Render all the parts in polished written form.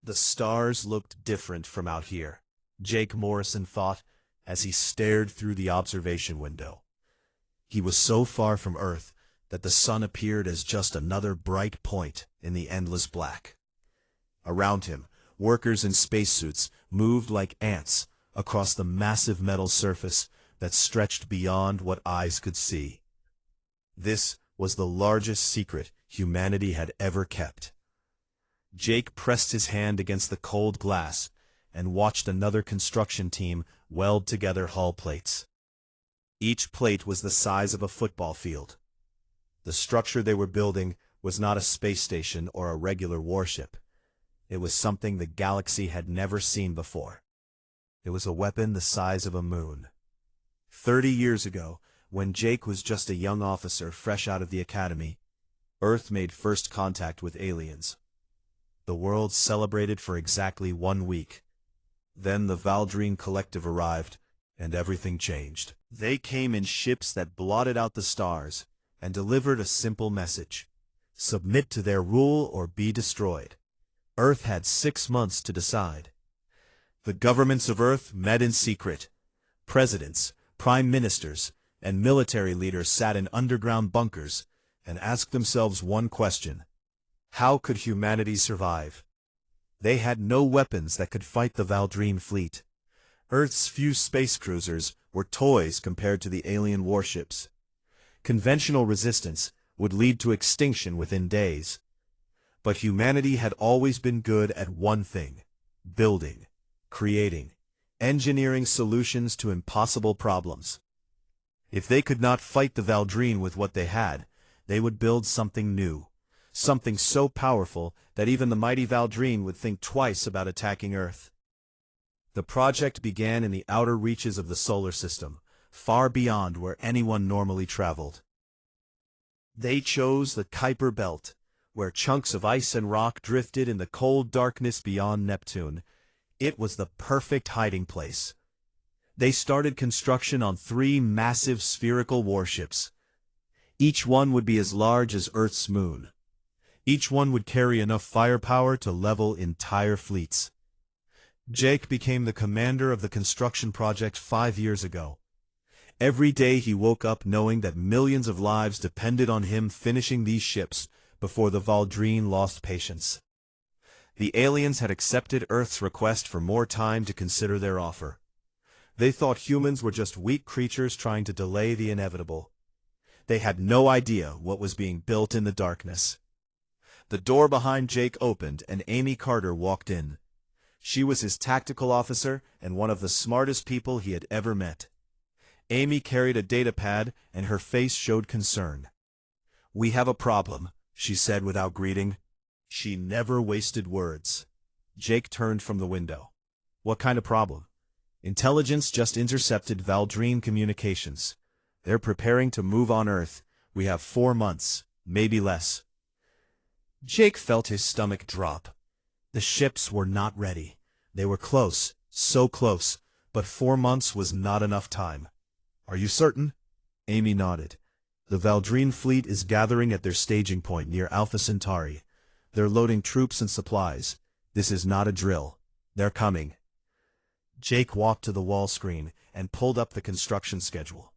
The stars looked different from out here, Jake Morrison thought as he stared through the observation window. He was so far from Earth that the sun appeared as just another bright point in the endless black. Around him, workers in spacesuits moved like ants across the massive metal surface that stretched beyond what eyes could see. This was the largest secret humanity had ever kept. Jake pressed his hand against the cold glass and watched another construction team weld together hull plates. Each plate was the size of a football field. The structure they were building was not a space station or a regular warship. It was something the galaxy had never seen before. It was a weapon the size of a moon. 30 years ago, when Jake was just a young officer fresh out of the academy, Earth made first contact with aliens. The world celebrated for exactly 1 week. Then the Valdrine Collective arrived, and everything changed. They came in ships that blotted out the stars and delivered a simple message: submit to their rule or be destroyed. Earth had 6 months to decide. The governments of Earth met in secret. Presidents, prime ministers, and military leaders sat in underground bunkers and asked themselves one question: how could humanity survive? They had no weapons that could fight the Valdrine fleet. Earth's few space cruisers were toys compared to the alien warships. Conventional resistance would lead to extinction within days. But humanity had always been good at one thing: building, creating, engineering solutions to impossible problems. If they could not fight the Valdrine with what they had, they would build something new, something so powerful that even the mighty Valdrine would think twice about attacking Earth. The project began in the outer reaches of the solar system, far beyond where anyone normally traveled. They chose the Kuiper Belt, where chunks of ice and rock drifted in the cold darkness beyond Neptune. It was the perfect hiding place. They started construction on 3 massive spherical warships. Each one would be as large as Earth's moon. Each one would carry enough firepower to level entire fleets. Jake became the commander of the construction project 5 years ago. Every day he woke up knowing that millions of lives depended on him finishing these ships before the Valdrine lost patience. The aliens had accepted Earth's request for more time to consider their offer. They thought humans were just weak creatures trying to delay the inevitable. They had no idea what was being built in the darkness. The door behind Jake opened and Amy Carter walked in. She was his tactical officer and one of the smartest people he had ever met. Amy carried a datapad and her face showed concern. "We have a problem," she said without greeting. She never wasted words. Jake turned from the window. "What kind of problem?" "Intelligence just intercepted Valdrine communications. They're preparing to move on Earth. We have 4 months, maybe less." Jake felt his stomach drop. The ships were not ready. They were close, so close, but 4 months was not enough time. "Are you certain?" Amy nodded. "The Valdrine fleet is gathering at their staging point near Alpha Centauri. They're loading troops and supplies. This is not a drill. They're coming." Jake walked to the wall screen and pulled up the construction schedule.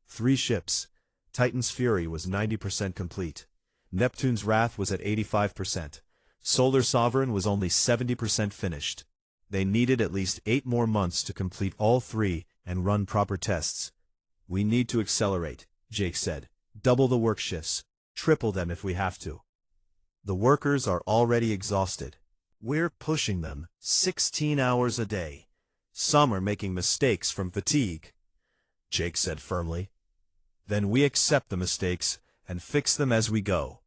3 ships. Titan's Fury was 90% complete. Neptune's Wrath was at 85%. Solar Sovereign was only 70% finished. They needed at least 8 more months to complete all 3 and run proper tests. "We need to accelerate," Jake said. "Double the work shifts. Triple them if we have to." "The workers are already exhausted. We're pushing them 16 hours a day. Some are making mistakes from fatigue," Jake said firmly. "Then we accept the mistakes and fix them as we go.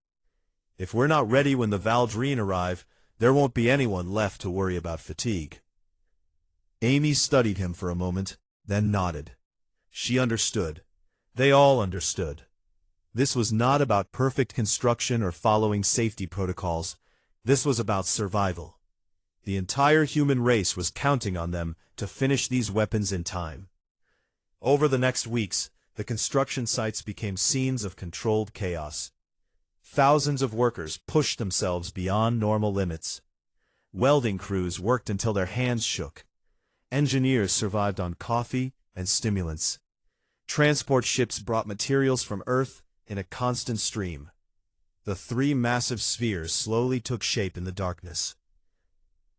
If we're not ready when the Valdrine arrive, there won't be anyone left to worry about fatigue." Amy studied him for a moment, then nodded. She understood. They all understood. This was not about perfect construction or following safety protocols. This was about survival. The entire human race was counting on them to finish these weapons in time. Over the next weeks, the construction sites became scenes of controlled chaos. Thousands of workers pushed themselves beyond normal limits. Welding crews worked until their hands shook. Engineers survived on coffee and stimulants. Transport ships brought materials from Earth in a constant stream. The three massive spheres slowly took shape in the darkness.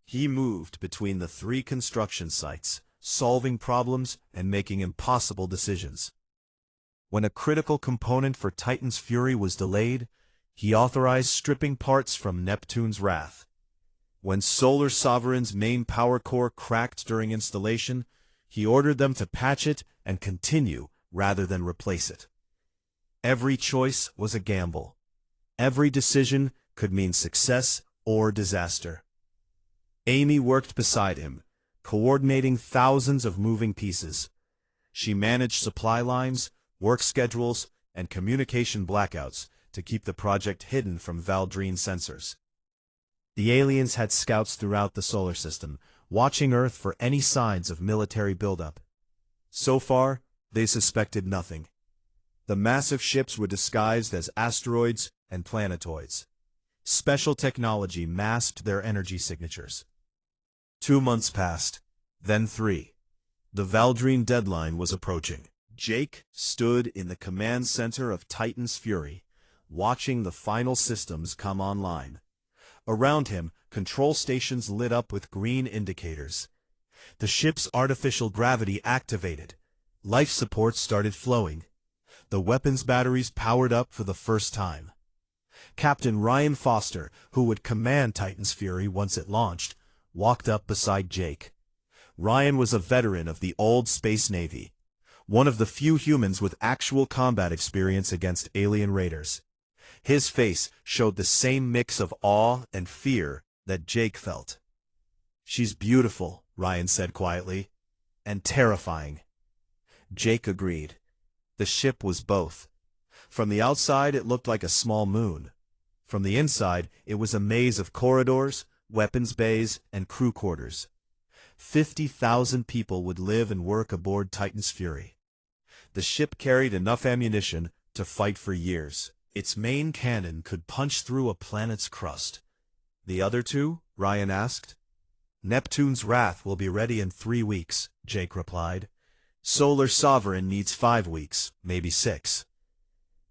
He moved between the three construction sites, solving problems and making impossible decisions. When a critical component for Titan's Fury was delayed, he authorized stripping parts from Neptune's Wrath. When Solar Sovereign's main power core cracked during installation, he ordered them to patch it and continue rather than replace it. Every choice was a gamble. Every decision could mean success or disaster. Amy worked beside him, coordinating thousands of moving pieces. She managed supply lines, work schedules, and communication blackouts to keep the project hidden from Valdrine sensors. The aliens had scouts throughout the solar system, watching Earth for any signs of military buildup. So far, they suspected nothing. The massive ships were disguised as asteroids and planetoids. Special technology masked their energy signatures. 2 months passed, then 3. The Valdrine deadline was approaching. Jake stood in the command center of Titan's Fury, watching the final systems come online. Around him, control stations lit up with green indicators. The ship's artificial gravity activated. Life support started flowing. The weapons batteries powered up for the first time. Captain Ryan Foster, who would command Titan's Fury once it launched, walked up beside Jake. Ryan was a veteran of the old Space Navy, one of the few humans with actual combat experience against alien raiders. His face showed the same mix of awe and fear that Jake felt. "She's beautiful," Ryan said quietly, "and terrifying." Jake agreed. The ship was both. From the outside it looked like a small moon. From the inside it was a maze of corridors, weapons bays, and crew quarters. 50,000 people would live and work aboard Titan's Fury. The ship carried enough ammunition to fight for years. Its main cannon could punch through a planet's crust. "The other two?" Ryan asked. "Neptune's Wrath will be ready in 3 weeks," Jake replied. "Solar Sovereign needs 5 weeks, maybe 6.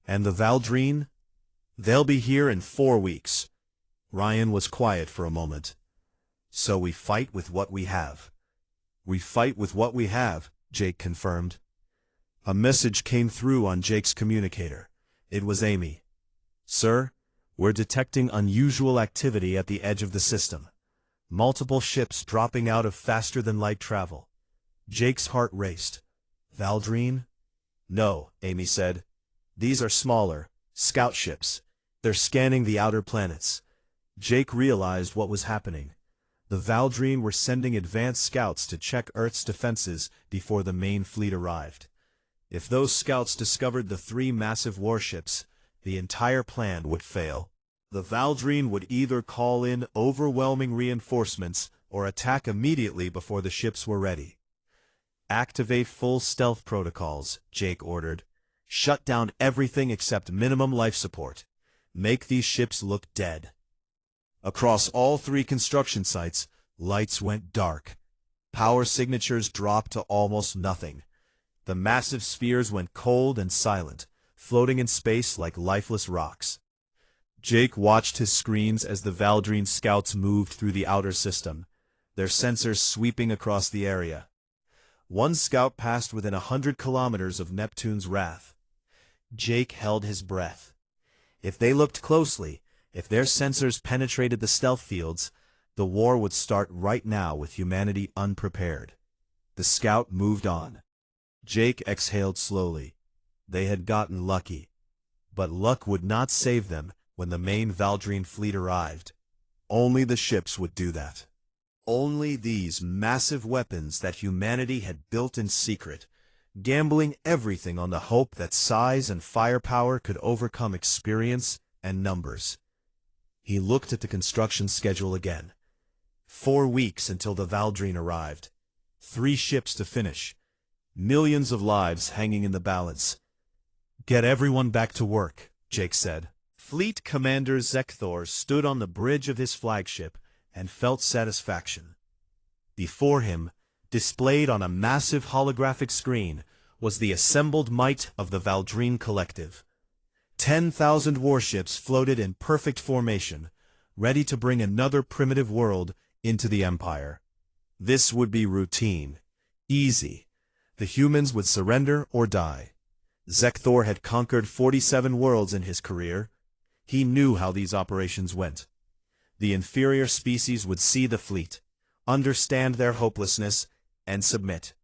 "And the Valdrine?" "They'll be here in 4 weeks." Ryan was quiet for a moment. "So we fight with what we have." "We fight with what we have," Jake confirmed. A message came through on Jake's communicator. It was Amy. "Sir, we're detecting unusual activity at the edge of the system. Multiple ships dropping out of faster-than-light travel." Jake's heart raced. "Valdrine?" "No," Amy said. "These are smaller, scout ships. They're scanning the outer planets." Jake realized what was happening. The Valdrine were sending advanced scouts to check Earth's defenses before the main fleet arrived. If those scouts discovered the 3 massive warships, the entire plan would fail. The Valdrine would either call in overwhelming reinforcements or attack immediately before the ships were ready. "Activate full stealth protocols," Jake ordered. "Shut down everything except minimum life support. Make these ships look dead." Across all 3 construction sites, lights went dark. Power signatures dropped to almost nothing. The massive spheres went cold and silent, floating in space like lifeless rocks. Jake watched his screens as the Valdrine scouts moved through the outer system, their sensors sweeping across the area. One scout passed within 100 kilometers of Neptune's Wrath. Jake held his breath. If they looked closely, if their sensors penetrated the stealth fields, the war would start right now with humanity unprepared. The scout moved on. Jake exhaled slowly. They had gotten lucky. But luck would not save them when the main Valdrine fleet arrived. Only the ships would do that. Only these massive weapons that humanity had built in secret, gambling everything on the hope that size and firepower could overcome experience and numbers. He looked at the construction schedule again. 4 weeks until the Valdrine arrived. 3 ships to finish. Millions of lives hanging in the balance. "Get everyone back to work," Jake said. Fleet Commander Zekthor stood on the bridge of his flagship and felt satisfaction. Before him, displayed on a massive holographic screen, was the assembled might of the Valdrine Collective. 10,000 warships floated in perfect formation, ready to bring another primitive world into the Empire. This would be routine. Easy. The humans would surrender or die. Zekthor had conquered 47 worlds in his career. He knew how these operations went. The inferior species would see the fleet, understand their hopelessness, and submit.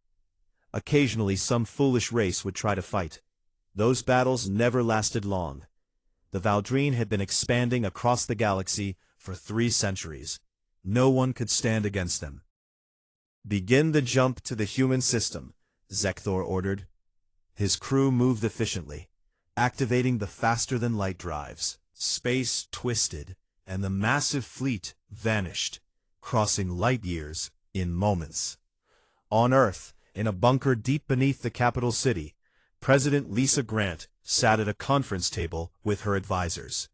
Occasionally some foolish race would try to fight. Those battles never lasted long. The Valdrine had been expanding across the galaxy for 3 centuries. No one could stand against them. "Begin the jump to the human system," Zekthor ordered. His crew moved efficiently, activating the faster-than-light drives. Space twisted, and the massive fleet vanished, crossing light years in moments. On Earth, in a bunker deep beneath the capital city, President Lisa Grant sat at a conference table with her advisors.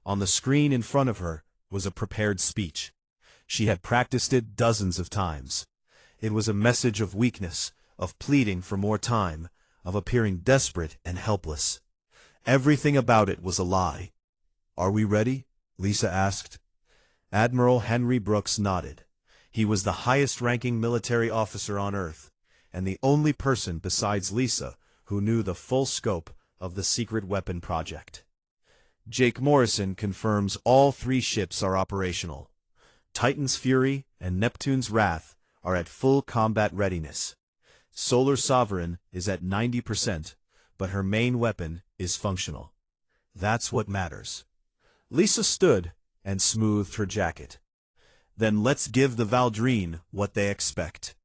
On the screen in front of her was a prepared speech. She had practiced it dozens of times. It was a message of weakness, of pleading for more time, of appearing desperate and helpless. Everything about it was a lie. "Are we ready?" Lisa asked. Admiral Henry Brooks nodded. He was the highest-ranking military officer on Earth, and the only person besides Lisa who knew the full scope of the secret weapon project. "Jake Morrison confirms all 3 ships are operational. Titan's Fury and Neptune's Wrath are at full combat readiness. Solar Sovereign is at 90%, but her main weapon is functional. That's what matters." Lisa stood and smoothed her jacket. "Then let's give the Valdrine what they expect."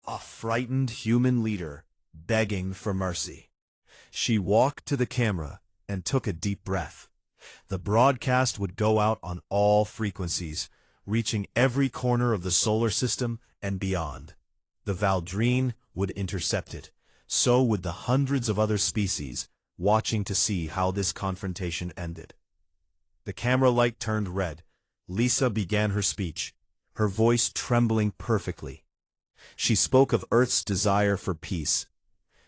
A frightened human leader, begging for mercy. She walked to the camera and took a deep breath. The broadcast would go out on all frequencies, reaching every corner of the solar system and beyond. The Valdrine would intercept it. So would the hundreds of other species, watching to see how this confrontation ended. The camera light turned red. Lisa began her speech, her voice trembling perfectly. She spoke of Earth's desire for peace.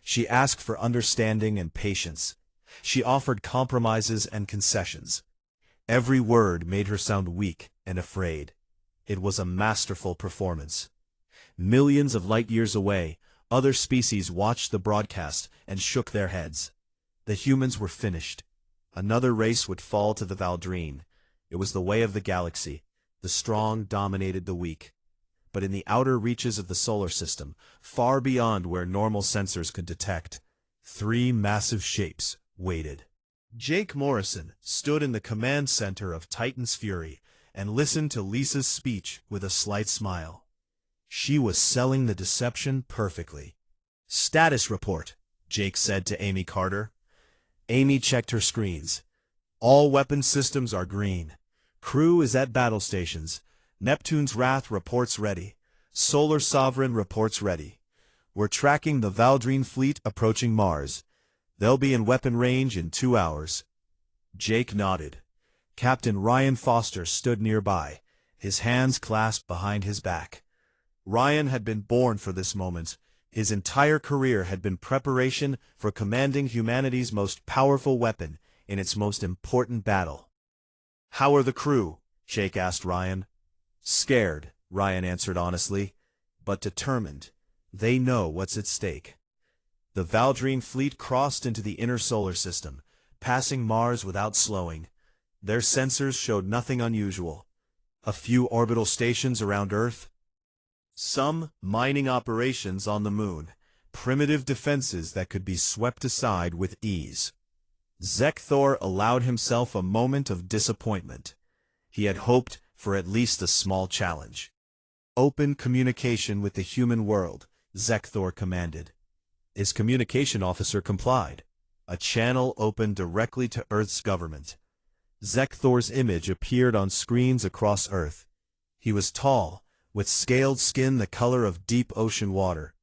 She asked for understanding and patience. She offered compromises and concessions. Every word made her sound weak and afraid. It was a masterful performance. Millions of light years away, other species watched the broadcast and shook their heads. The humans were finished. Another race would fall to the Valdrine. It was the way of the galaxy. The strong dominated the weak. But in the outer reaches of the solar system, far beyond where normal sensors could detect, 3 massive shapes waited. Jake Morrison stood in the command center of Titan's Fury and listened to Lisa's speech with a slight smile. She was selling the deception perfectly. "Status report," Jake said to Amy Carter. Amy checked her screens. "All weapon systems are green. Crew is at battle stations. Neptune's Wrath reports ready. Solar Sovereign reports ready. We're tracking the Valdrine fleet approaching Mars. They'll be in weapon range in 2 hours." Jake nodded. Captain Ryan Foster stood nearby, his hands clasped behind his back. Ryan had been born for this moment. His entire career had been preparation for commanding humanity's most powerful weapon in its most important battle. "How are the crew?" Jake asked Ryan. "Scared," Ryan answered honestly, "but determined. They know what's at stake." The Valdrine fleet crossed into the inner solar system, passing Mars without slowing. Their sensors showed nothing unusual. A few orbital stations around Earth, some mining operations on the Moon, primitive defenses that could be swept aside with ease. Zekthor allowed himself a moment of disappointment. He had hoped for at least a small challenge. "Open communication with the human world," Zekthor commanded. His communication officer complied. A channel opened directly to Earth's government. Zekthor's image appeared on screens across Earth. He was tall, with scaled skin the color of deep ocean water.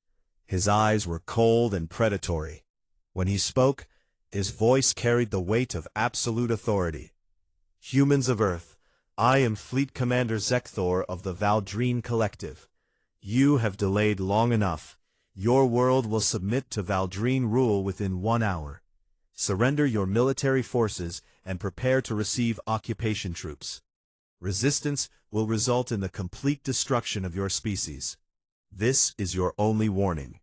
His eyes were cold and predatory. When he spoke, his voice carried the weight of absolute authority. "Humans of Earth, I am Fleet Commander Zekthor of the Valdreen Collective. You have delayed long enough. Your world will submit to Valdreen rule within 1 hour. Surrender your military forces and prepare to receive occupation troops. Resistance will result in the complete destruction of your species. This is your only warning.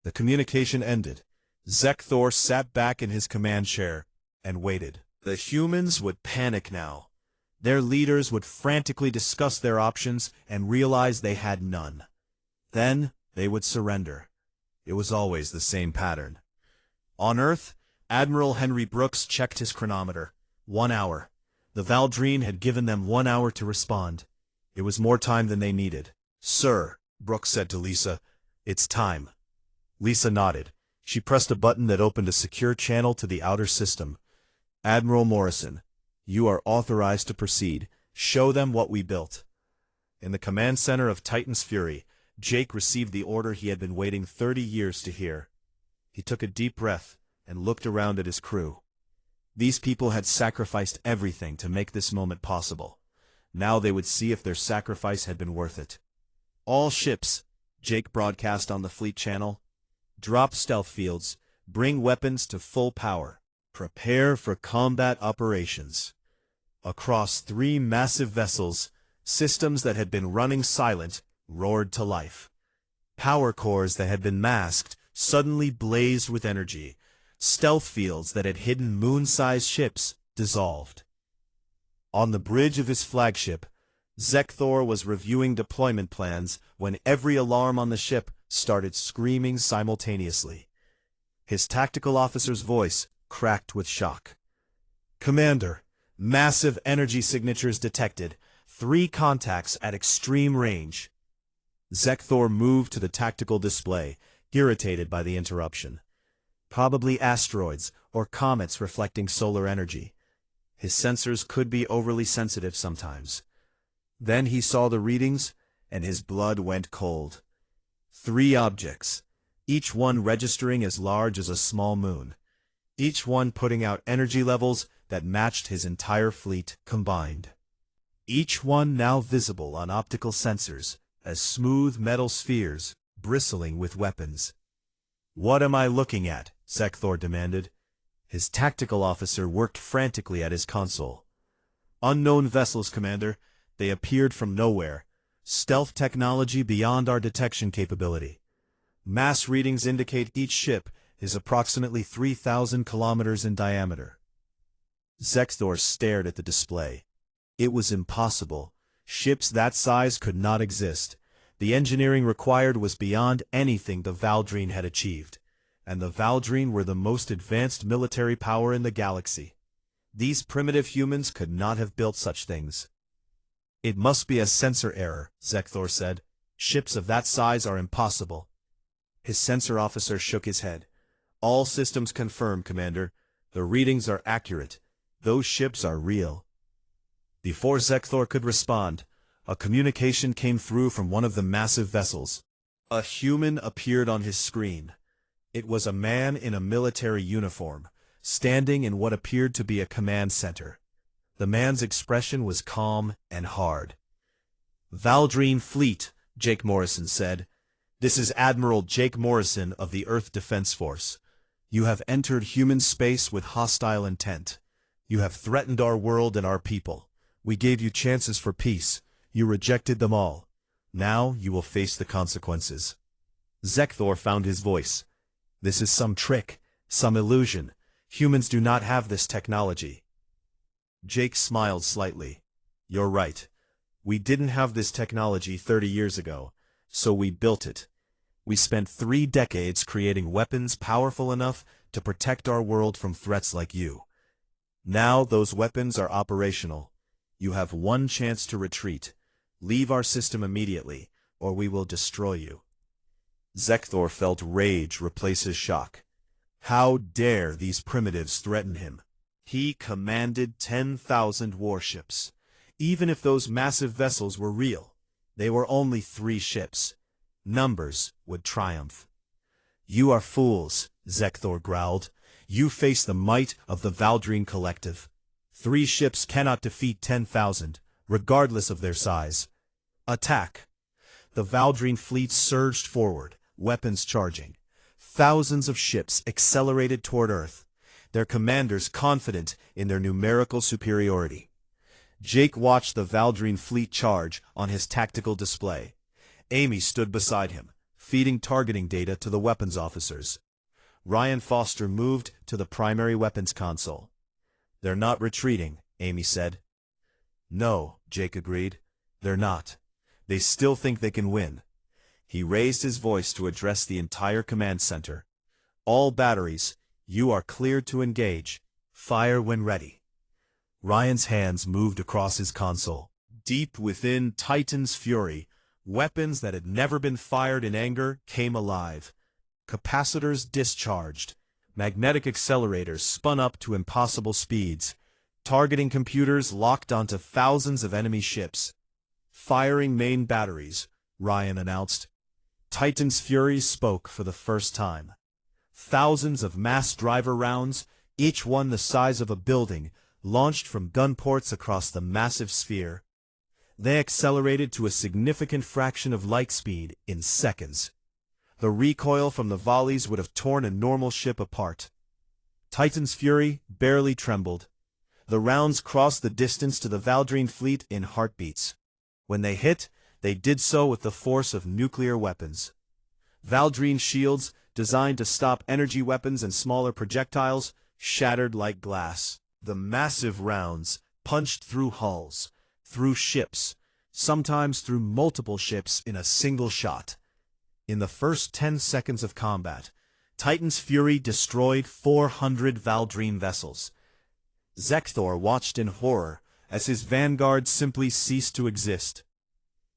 The communication ended. Zekthor sat back in his command chair and waited. The humans would panic now. Their leaders would frantically discuss their options and realize they had none. Then they would surrender. It was always the same pattern. On Earth, Admiral Henry Brooks checked his chronometer. 1 hour. The Valdreen had given them 1 hour to respond. It was more time than they needed. "Sir," Brooks said to Lisa, "it's time." Lisa nodded. She pressed a button that opened a secure channel to the outer system. "Admiral Morrison, you are authorized to proceed. Show them what we built." In the command center of Titan's Fury, Jake received the order he had been waiting 30 years to hear. He took a deep breath and looked around at his crew. These people had sacrificed everything to make this moment possible. Now they would see if their sacrifice had been worth it. "All ships," Jake broadcast on the fleet channel, "drop stealth fields, bring weapons to full power. Prepare for combat operations." Across 3 massive vessels, systems that had been running silent roared to life. Power cores that had been masked suddenly blazed with energy. Stealth fields that had hidden moon-sized ships dissolved. On the bridge of his flagship, Zekthor was reviewing deployment plans when every alarm on the ship started screaming simultaneously. His tactical officer's voice cracked with shock. "Commander, massive energy signatures detected. 3 contacts at extreme range." Zekthor moved to the tactical display, irritated by the interruption. Probably asteroids or comets reflecting solar energy. His sensors could be overly sensitive sometimes. Then he saw the readings, and his blood went cold. 3 objects, each one registering as large as a small moon. Each one putting out energy levels that matched his entire fleet combined. Each one now visible on optical sensors as smooth metal spheres bristling with weapons. "What am I looking at?" Zekthor demanded. His tactical officer worked frantically at his console. "Unknown vessels, Commander. They appeared from nowhere. Stealth technology beyond our detection capability. Mass readings indicate each ship is approximately 3,000 kilometers in diameter." Zekthor stared at the display. It was impossible. Ships that size could not exist. The engineering required was beyond anything the Valdreen had achieved, and the Valdreen were the most advanced military power in the galaxy. These primitive humans could not have built such things. "It must be a sensor error," Zekthor said. "Ships of that size are impossible." His sensor officer shook his head. "All systems confirm, Commander. The readings are accurate. Those ships are real." Before Zekthor could respond, a communication came through from one of the massive vessels. A human appeared on his screen. It was a man in a military uniform, standing in what appeared to be a command center. The man's expression was calm and hard. "Valdreen Fleet," Jake Morrison said. "This is Admiral Jake Morrison of the Earth Defense Force. You have entered human space with hostile intent. You have threatened our world and our people. We gave you chances for peace. You rejected them all. Now you will face the consequences." Zekthor found his voice. "This is some trick, some illusion. Humans do not have this technology." Jake smiled slightly. "You're right. We didn't have this technology 30 years ago, so we built it. We spent 3 decades creating weapons powerful enough to protect our world from threats like you. Now those weapons are operational. You have one chance to retreat. Leave our system immediately, or we will destroy you." Zekthor felt rage replace his shock. How dare these primitives threaten him? He commanded 10,000 warships. Even if those massive vessels were real, they were only 3 ships. Numbers would triumph. "You are fools," Zekthor growled. "You face the might of the Valdreen Collective. 3 ships cannot defeat 10,000. regardless of their size. Attack! The Valdrine fleet surged forward, weapons charging. Thousands of ships accelerated toward Earth, their commanders confident in their numerical superiority. Jake watched the Valdrine fleet charge on his tactical display. Amy stood beside him, feeding targeting data to the weapons officers. Ryan Foster moved to the primary weapons console. "They're not retreating," Amy said. "No," Jake agreed. "They're not. They still think they can win." He raised his voice to address the entire command center. "All batteries, you are cleared to engage. Fire when ready." Ryan's hands moved across his console. Deep within Titan's fury, weapons that had never been fired in anger came alive. Capacitors discharged. Magnetic accelerators spun up to impossible speeds. Targeting computers locked onto thousands of enemy ships. "Firing main batteries," Ryan announced. Titan's fury spoke for the first time. Thousands of mass driver rounds, each one the size of a building, launched from gun ports across the massive sphere. They accelerated to a significant fraction of light speed in seconds. The recoil from the volleys would have torn a normal ship apart. Titan's fury barely trembled. The rounds crossed the distance to the Valdrine fleet in heartbeats. When they hit, they did so with the force of nuclear weapons. Valdrine shields, designed to stop energy weapons and smaller projectiles, shattered like glass. The massive rounds punched through hulls, through ships, sometimes through multiple ships in a single shot. In the first 10 seconds of combat, Titan's fury destroyed 400 Valdrine vessels. Zekthor watched in horror as his vanguard simply ceased to exist.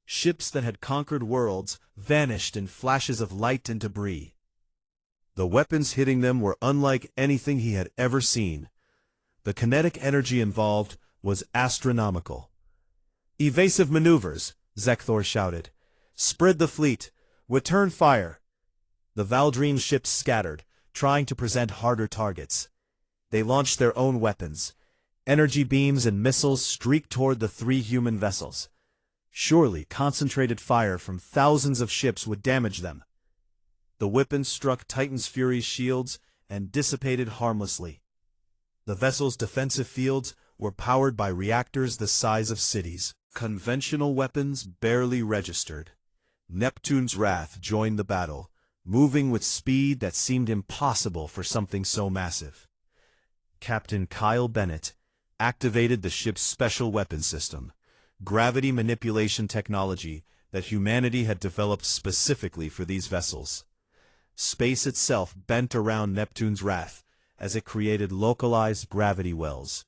Ships that had conquered worlds vanished in flashes of light and debris. The weapons hitting them were unlike anything he had ever seen. The kinetic energy involved was astronomical. "Evasive maneuvers," Zekthor shouted. "Spread the fleet. Return fire." The Valdrine ships scattered, trying to present harder targets. They launched their own weapons. Energy beams and missiles streaked toward the 3 human vessels. Surely concentrated fire from thousands of ships would damage them. The weapons struck Titan's Fury's shields and dissipated harmlessly. The vessel's defensive fields were powered by reactors the size of cities. Conventional weapons barely registered. Neptune's Wrath joined the battle, moving with speed that seemed impossible for something so massive. Captain Kyle Bennett activated the ship's special weapons system, gravity manipulation technology that humanity had developed specifically for these vessels. Space itself bent around Neptune's Wrath as it created localized gravity wells.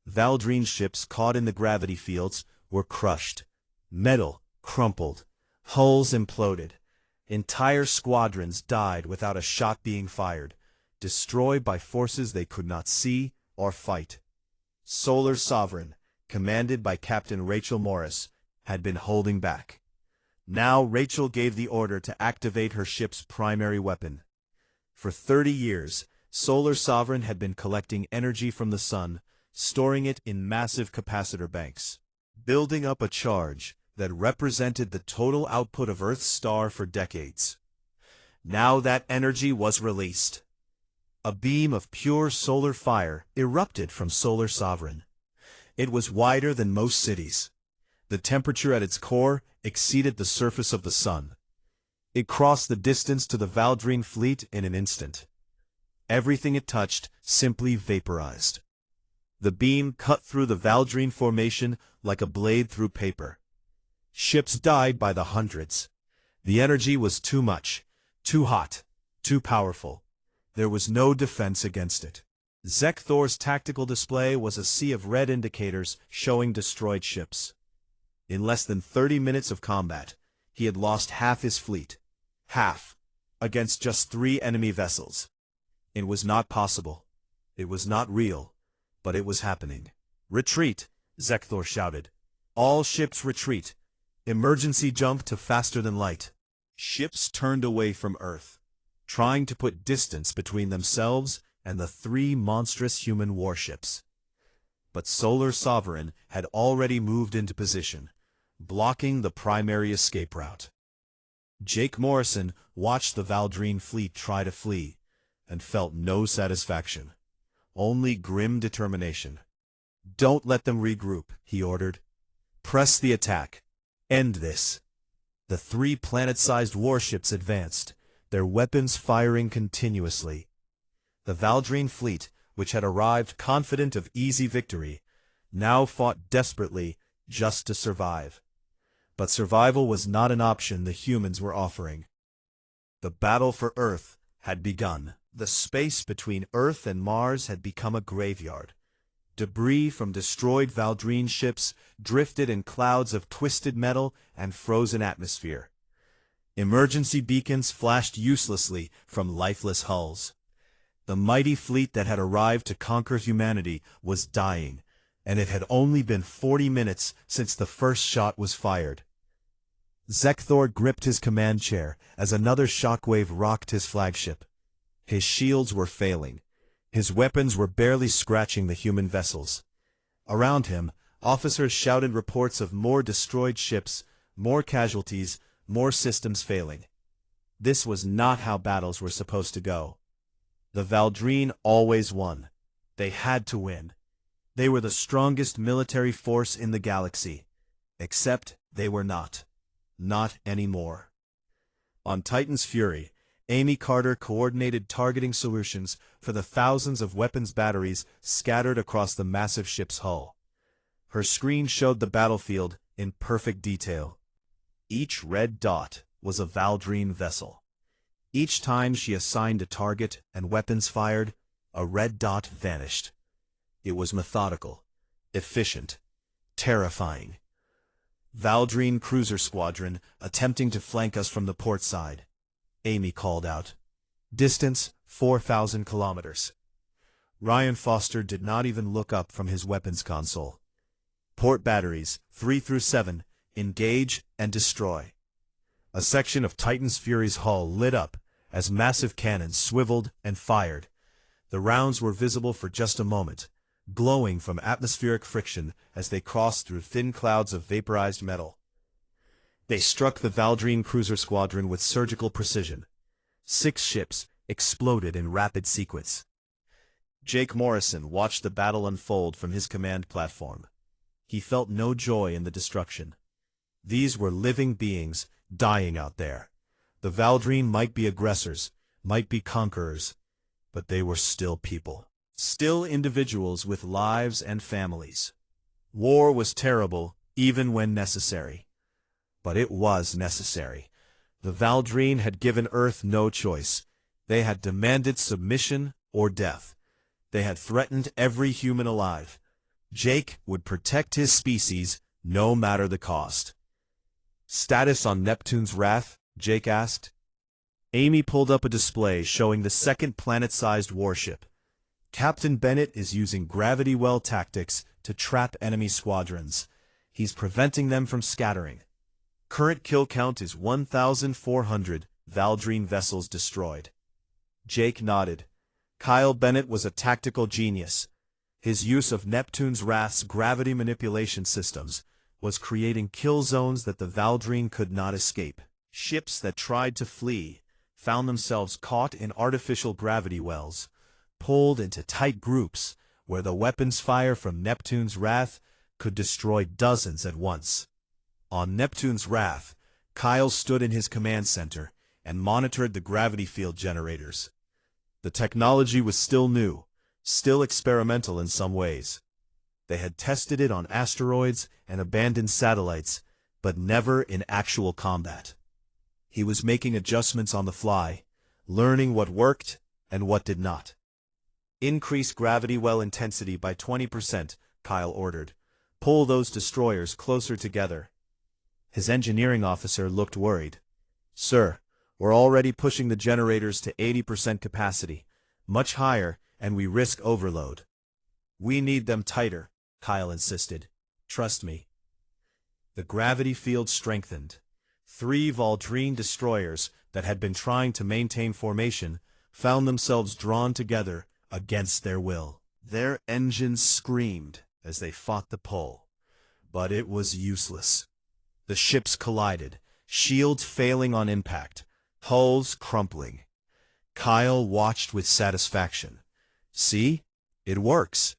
Valdrine ships caught in the gravity fields were crushed. Metal crumpled. Hulls imploded. Entire squadrons died without a shot being fired, destroyed by forces they could not see or fight. Solar Sovereign, commanded by Captain Rachel Morris, had been holding back. Now Rachel gave the order to activate her ship's primary weapon. For 30 years, Solar Sovereign had been collecting energy from the sun, storing it in massive capacitor banks, building up a charge that represented the total output of Earth's star for decades. Now that energy was released. A beam of pure solar fire erupted from Solar Sovereign. It was wider than most cities. The temperature at its core exceeded the surface of the sun. It crossed the distance to the Valdrine fleet in an instant. Everything it touched simply vaporized. The beam cut through the Valdrine formation like a blade through paper. Ships died by the hundreds. The energy was too much, too hot, too powerful. There was no defense against it. Zekthor's tactical display was a sea of red indicators showing destroyed ships. In less than 30 minutes of combat, he had lost half his fleet. Half, against just 3 enemy vessels. It was not possible. It was not real, but it was happening. "Retreat," Zekthor shouted. "All ships retreat. Emergency jump to faster than light." Ships turned away from Earth, trying to put distance between themselves and the 3 monstrous human warships. but Solar Sovereign had already moved into position, blocking the primary escape route. Jake Morrison watched the Valdrine fleet try to flee, and felt no satisfaction, only grim determination. "Don't let them regroup," he ordered. "Press the attack. End this." The 3 planet-sized warships advanced, their weapons firing continuously. The Valdrine fleet, which had arrived confident of easy victory, now fought desperately just to survive. But survival was not an option the humans were offering. The battle for Earth had begun. The space between Earth and Mars had become a graveyard. Debris from destroyed Valdrine ships drifted in clouds of twisted metal and frozen atmosphere. Emergency beacons flashed uselessly from lifeless hulls. The mighty fleet that had arrived to conquer humanity was dying, and it had only been 40 minutes since the first shot was fired. Zekthor gripped his command chair as another shockwave rocked his flagship. His shields were failing. His weapons were barely scratching the human vessels. Around him, officers shouted reports of more destroyed ships, more casualties, more systems failing. This was not how battles were supposed to go. The Valdrine always won. They had to win. They were the strongest military force in the galaxy. Except they were not. Not anymore. On Titan's Fury, Amy Carter coordinated targeting solutions for the thousands of weapons batteries scattered across the massive ship's hull. Her screen showed the battlefield in perfect detail. Each red dot was a Valdrine vessel. Each time she assigned a target and weapons fired, a red dot vanished. It was methodical, efficient, terrifying. "Valdrine cruiser squadron attempting to flank us from the port side," Amy called out. "Distance 4,000 kilometers. Ryan Foster did not even look up from his weapons console. "Port batteries 3 through 7, engage and destroy." A section of Titan's Fury's hull lit up as massive cannons swiveled and fired. The rounds were visible for just a moment, glowing from atmospheric friction as they crossed through thin clouds of vaporized metal. They struck the Valdrine cruiser squadron with surgical precision. 6 ships exploded in rapid sequence. Jake Morrison watched the battle unfold from his command platform. He felt no joy in the destruction. These were living beings dying out there. The Valdrine might be aggressors, might be conquerors, but they were still people. Still individuals with lives and families. War was terrible, even when necessary. But it was necessary. The Valdrine had given Earth no choice. They had demanded submission or death. They had threatened every human alive. Jake would protect his species, no matter the cost. "Status on Neptune's Wrath?" Jake asked. Amy pulled up a display showing the second planet-sized warship. "Captain Bennett is using gravity well tactics to trap enemy squadrons. He's preventing them from scattering. Current kill count is 1,400 Valdrine vessels destroyed." Jake nodded. Kyle Bennett was a tactical genius. His use of Neptune's Wrath's gravity manipulation systems was creating kill zones that the Valdrine could not escape. Ships that tried to flee found themselves caught in artificial gravity wells, pulled into tight groups where the weapons fire from Neptune's Wrath could destroy dozens at once. On Neptune's Wrath, Kyle stood in his command center and monitored the gravity field generators. The technology was still new, still experimental in some ways. They had tested it on asteroids and abandoned satellites, but never in actual combat. He was making adjustments on the fly, learning what worked and what did not. "Increase gravity well intensity by 20%, Kyle ordered. "Pull those destroyers closer together." His engineering officer looked worried. "Sir, we're already pushing the generators to 80% capacity, much higher, and we risk overload." "We need them tighter," Kyle insisted. "Trust me." The gravity field strengthened. 3 Valdrine destroyers that had been trying to maintain formation found themselves drawn together against their will. Their engines screamed as they fought the pull. But it was useless. The ships collided, shields failing on impact, hulls crumpling. Kyle watched with satisfaction. See? It works.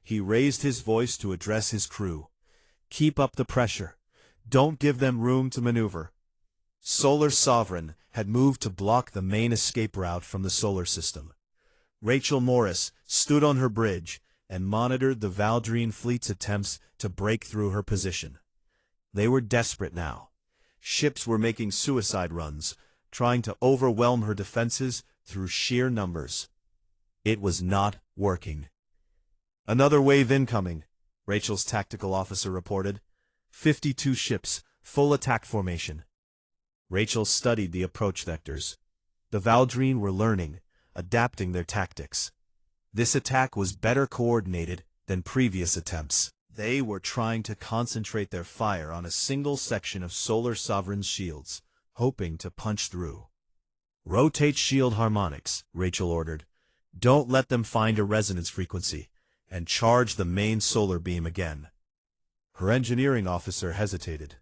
He raised his voice to address his crew. Keep up the pressure. Don't give them room to maneuver. Solar Sovereign had moved to block the main escape route from the solar system. Rachel Morris stood on her bridge and monitored the Valdrine fleet's attempts to break through her position. They were desperate now. Ships were making suicide runs, trying to overwhelm her defenses through sheer numbers. It was not working. Another wave incoming, Rachel's tactical officer reported. 52 ships, full attack formation. Rachel studied the approach vectors. The Valdrine were learning, adapting their tactics. This attack was better coordinated than previous attempts. They were trying to concentrate their fire on a single section of Solar Sovereign's shields, hoping to punch through. Rotate shield harmonics, Rachel ordered. Don't let them find a resonance frequency, and charge the main solar beam again. Her engineering officer hesitated.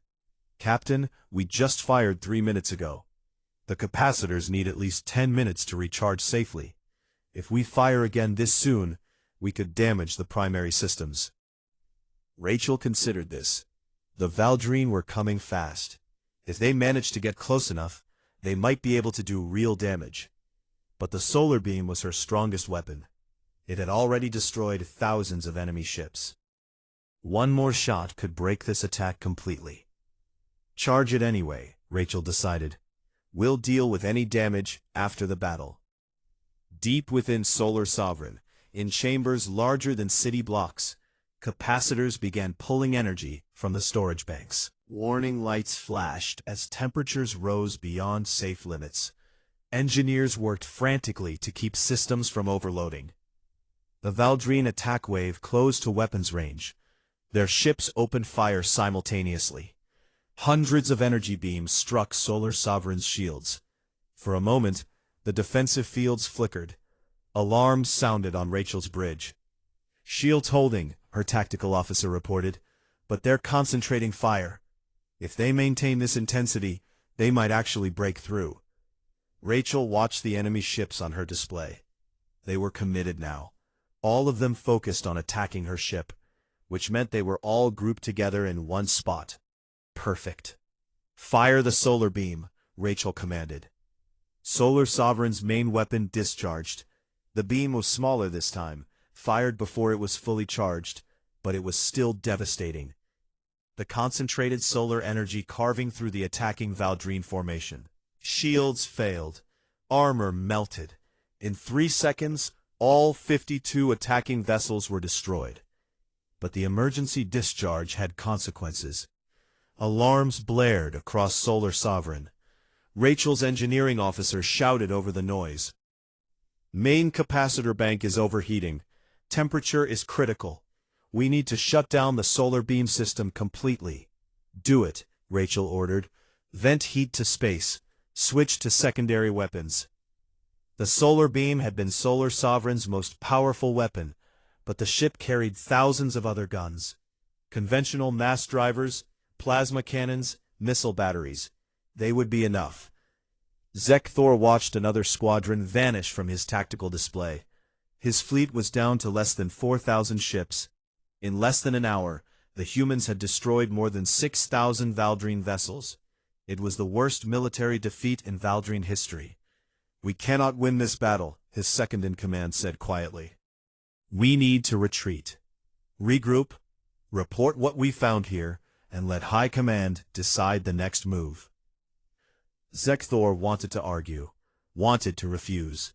Captain, we just fired 3 minutes ago. The capacitors need at least 10 minutes to recharge safely. If we fire again this soon, we could damage the primary systems. Rachel considered this. The Valdrine were coming fast. If they managed to get close enough, they might be able to do real damage. But the solar beam was her strongest weapon. It had already destroyed thousands of enemy ships. One more shot could break this attack completely. Charge it anyway, Rachel decided. We'll deal with any damage after the battle. Deep within Solar Sovereign, in chambers larger than city blocks, capacitors began pulling energy from the storage banks. Warning lights flashed as temperatures rose beyond safe limits. Engineers worked frantically to keep systems from overloading. The Valdrine attack wave closed to weapons range. Their ships opened fire simultaneously. Hundreds of energy beams struck Solar Sovereign's shields. For a moment, the defensive fields flickered. Alarms sounded on Rachel's bridge. Shields holding, her tactical officer reported, but they're concentrating fire. If they maintain this intensity, they might actually break through. Rachel watched the enemy ships on her display. They were committed now, all of them focused on attacking her ship, which meant they were all grouped together in one spot. Perfect. Fire the solar beam, Rachel commanded. Solar Sovereign's main weapon discharged. The beam was smaller this time, fired before it was fully charged, but it was still devastating. The concentrated solar energy carving through the attacking Valdrine formation. Shields failed. Armor melted. In 3 seconds, all 52 attacking vessels were destroyed. But the emergency discharge had consequences. Alarms blared across Solar Sovereign. Rachel's engineering officer shouted over the noise. Main capacitor bank is overheating. Temperature is critical. We need to shut down the solar beam system completely. Do it, Rachel ordered. Vent heat to space. Switch to secondary weapons. The solar beam had been Solar Sovereign's most powerful weapon, but the ship carried thousands of other guns. Conventional mass drivers, plasma cannons, missile batteries. They would be enough. Zekthor watched another squadron vanish from his tactical display. His fleet was down to less than 4,000 ships. In less than an hour, the humans had destroyed more than 6,000 Valdrine vessels. It was the worst military defeat in Valdrine history. We cannot win this battle, his second-in-command said quietly. We need to retreat. Regroup, report what we found here, and let High Command decide the next move. Zekthor wanted to argue, wanted to refuse.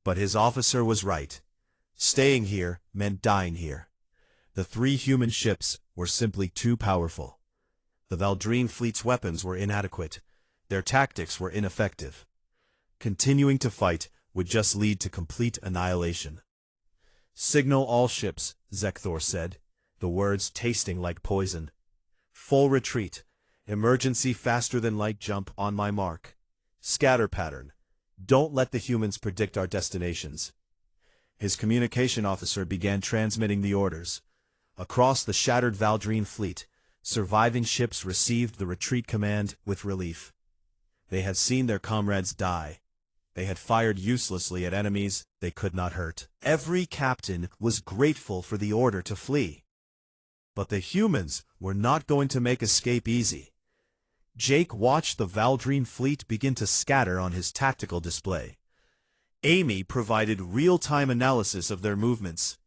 But his officer was right. Staying here meant dying here. The 3 human ships were simply too powerful. The Valdrine fleet's weapons were inadequate. Their tactics were ineffective. Continuing to fight would just lead to complete annihilation. Signal all ships, Zekthor said, the words tasting like poison. Full retreat. Emergency faster-than-light jump on my mark. Scatter pattern. Don't let the humans predict our destinations. His communication officer began transmitting the orders. Across the shattered Valdrine fleet, surviving ships received the retreat command with relief. They had seen their comrades die. They had fired uselessly at enemies they could not hurt. Every captain was grateful for the order to flee. But the humans were not going to make escape easy. Jake watched the Valdrine fleet begin to scatter on his tactical display. Amy provided real-time analysis of their movements.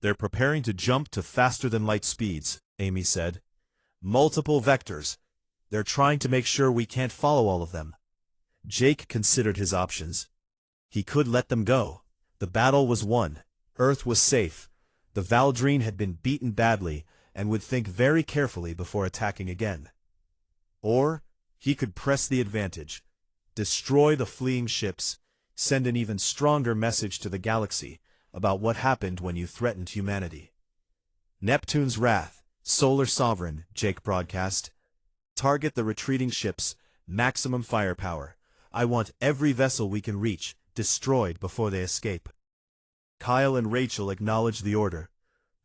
"They're preparing to jump to faster-than-light speeds," Amy said. "Multiple vectors. They're trying to make sure we can't follow all of them." Jake considered his options. He could let them go. The battle was won. Earth was safe. The Valdrine had been beaten badly and would think very carefully before attacking again. Or he could press the advantage, destroy the fleeing ships, send an even stronger message to the galaxy about what happened when you threatened humanity. "Neptune's wrath, solar sovereign," Jake broadcast. "Target the retreating ships, maximum firepower. I want every vessel we can reach destroyed before they escape." Kyle and Rachel acknowledged the order.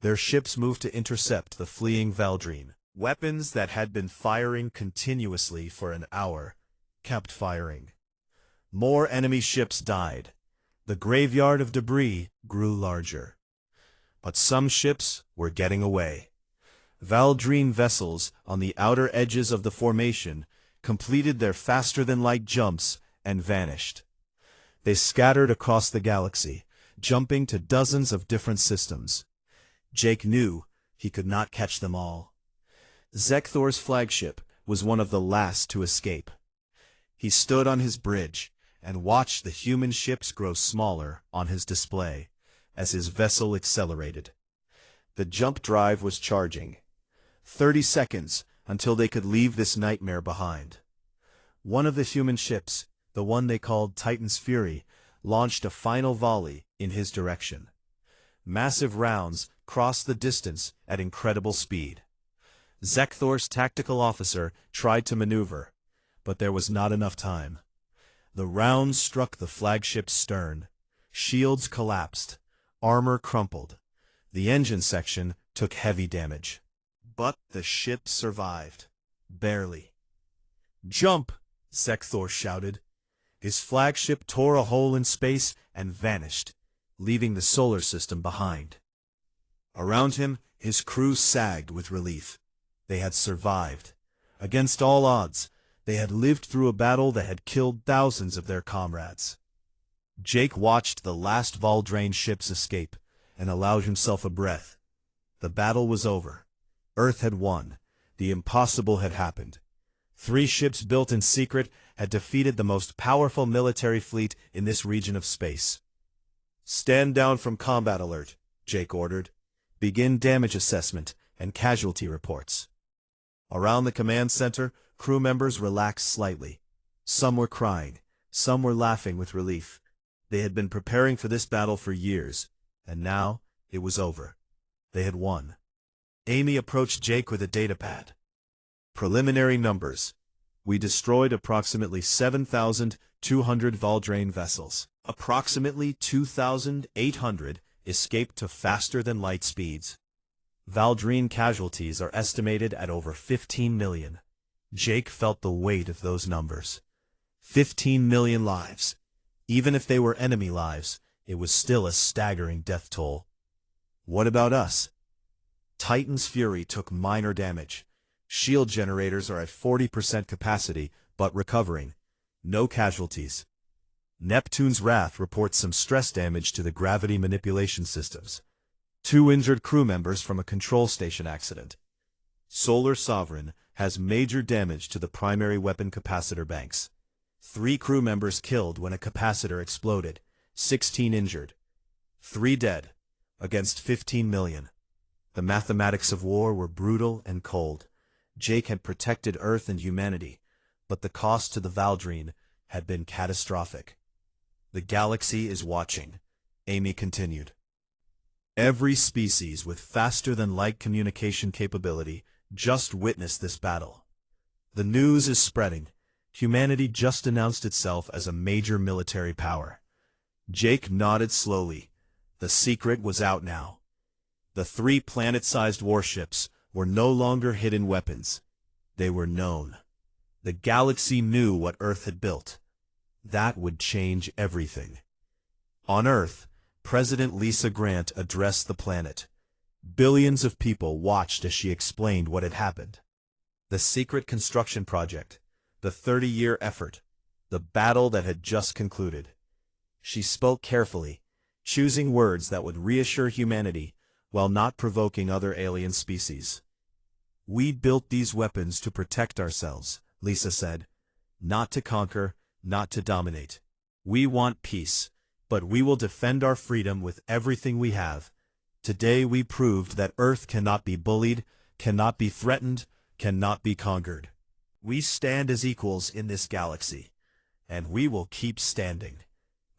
Their ships moved to intercept the fleeing Valdrine. Weapons that had been firing continuously for an hour kept firing. More enemy ships died. The graveyard of debris grew larger. But some ships were getting away. Valdrine vessels on the outer edges of the formation completed their faster-than-light jumps and vanished. They scattered across the galaxy, jumping to dozens of different systems. Jake knew he could not catch them all. Zekthor's flagship was one of the last to escape. He stood on his bridge and watched the human ships grow smaller on his display as his vessel accelerated. The jump drive was charging. 30 seconds until they could leave this nightmare behind. One of the human ships, the one they called Titan's Fury, launched a final volley in his direction. Massive rounds crossed the distance at incredible speed. Zekthor's tactical officer tried to maneuver, but there was not enough time. The rounds struck the flagship's stern. Shields collapsed. Armor crumpled. The engine section took heavy damage. But the ship survived. Barely. "Jump!" Zekthor shouted. His flagship tore a hole in space and vanished, leaving the solar system behind. Around him, his crew sagged with relief. They had survived. Against all odds, they had lived through a battle that had killed thousands of their comrades. Jake watched the last Valdrine ships escape and allowed himself a breath. The battle was over. Earth had won. The impossible had happened. 3 ships built in secret had defeated the most powerful military fleet in this region of space. "Stand down from combat alert," Jake ordered. "Begin damage assessment and casualty reports." Around the command center, crew members relaxed slightly. Some were crying, some were laughing with relief. They had been preparing for this battle for years, and now it was over. They had won. Amy approached Jake with a datapad. "Preliminary numbers. We destroyed approximately 7,200 Valdrine vessels. Approximately 2,800 escaped to faster-than-light speeds. Valdrine casualties are estimated at over 15 million. Jake felt the weight of those numbers. 15 million lives. Even if they were enemy lives, it was still a staggering death toll. What about us? Titan's Fury took minor damage. Shield generators are at 40% capacity, but recovering. No casualties. Neptune's Wrath reports some stress damage to the gravity manipulation systems. 2 injured crew members from a control station accident. Solar Sovereign has major damage to the primary weapon capacitor banks. 3 crew members killed when a capacitor exploded. 16 injured. 3 dead, against 15 million. The mathematics of war were brutal and cold. Jake had protected Earth and humanity, but the cost to the Valdrine had been catastrophic. "The galaxy is watching," Amy continued. "Every species with faster-than-light communication capability just witnessed this battle. The news is spreading. Humanity just announced itself as a major military power." Jake nodded slowly. The secret was out now. The 3 planet-sized warships were no longer hidden weapons. They were known. The galaxy knew what Earth had built. That would change everything. On Earth, President Lisa Grant addressed the planet. Billions of people watched as she explained what had happened. The secret construction project, the 30-year effort, the battle that had just concluded. She spoke carefully, choosing words that would reassure humanity while not provoking other alien species. "We built these weapons to protect ourselves," Lisa said. "Not to conquer, not to dominate. We want peace, but we will defend our freedom with everything we have. Today we proved that Earth cannot be bullied, cannot be threatened, cannot be conquered. We stand as equals in this galaxy, and we will keep standing."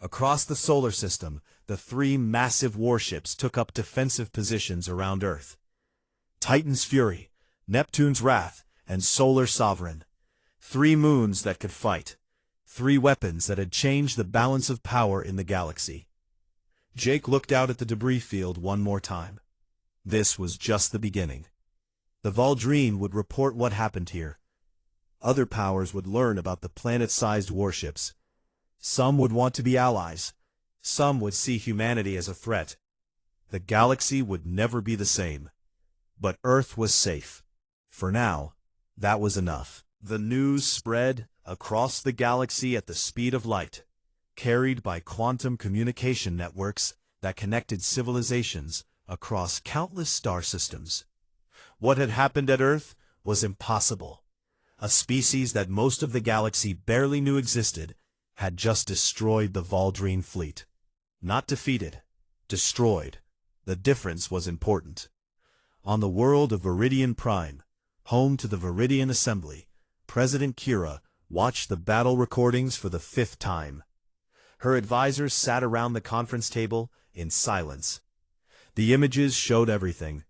Across the solar system, the 3 massive warships took up defensive positions around Earth. Titan's Fury, Neptune's Wrath, and Solar Sovereign. 3 moons that could fight. 3 weapons that had changed the balance of power in the galaxy. Jake looked out at the debris field one more time. This was just the beginning. The Valdrine would report what happened here. Other powers would learn about the planet-sized warships. Some would want to be allies. Some would see humanity as a threat. The galaxy would never be the same. But Earth was safe. For now, that was enough. The news spread across the galaxy at the speed of light, carried by quantum communication networks that connected civilizations across countless star systems. What had happened at Earth was impossible. A species that most of the galaxy barely knew existed had just destroyed the Valdrine fleet. Not defeated, destroyed. The difference was important. On the world of Viridian Prime, home to the Viridian Assembly, President Kira watched the battle recordings for the 5th time. Her advisors sat around the conference table in silence. The images showed everything.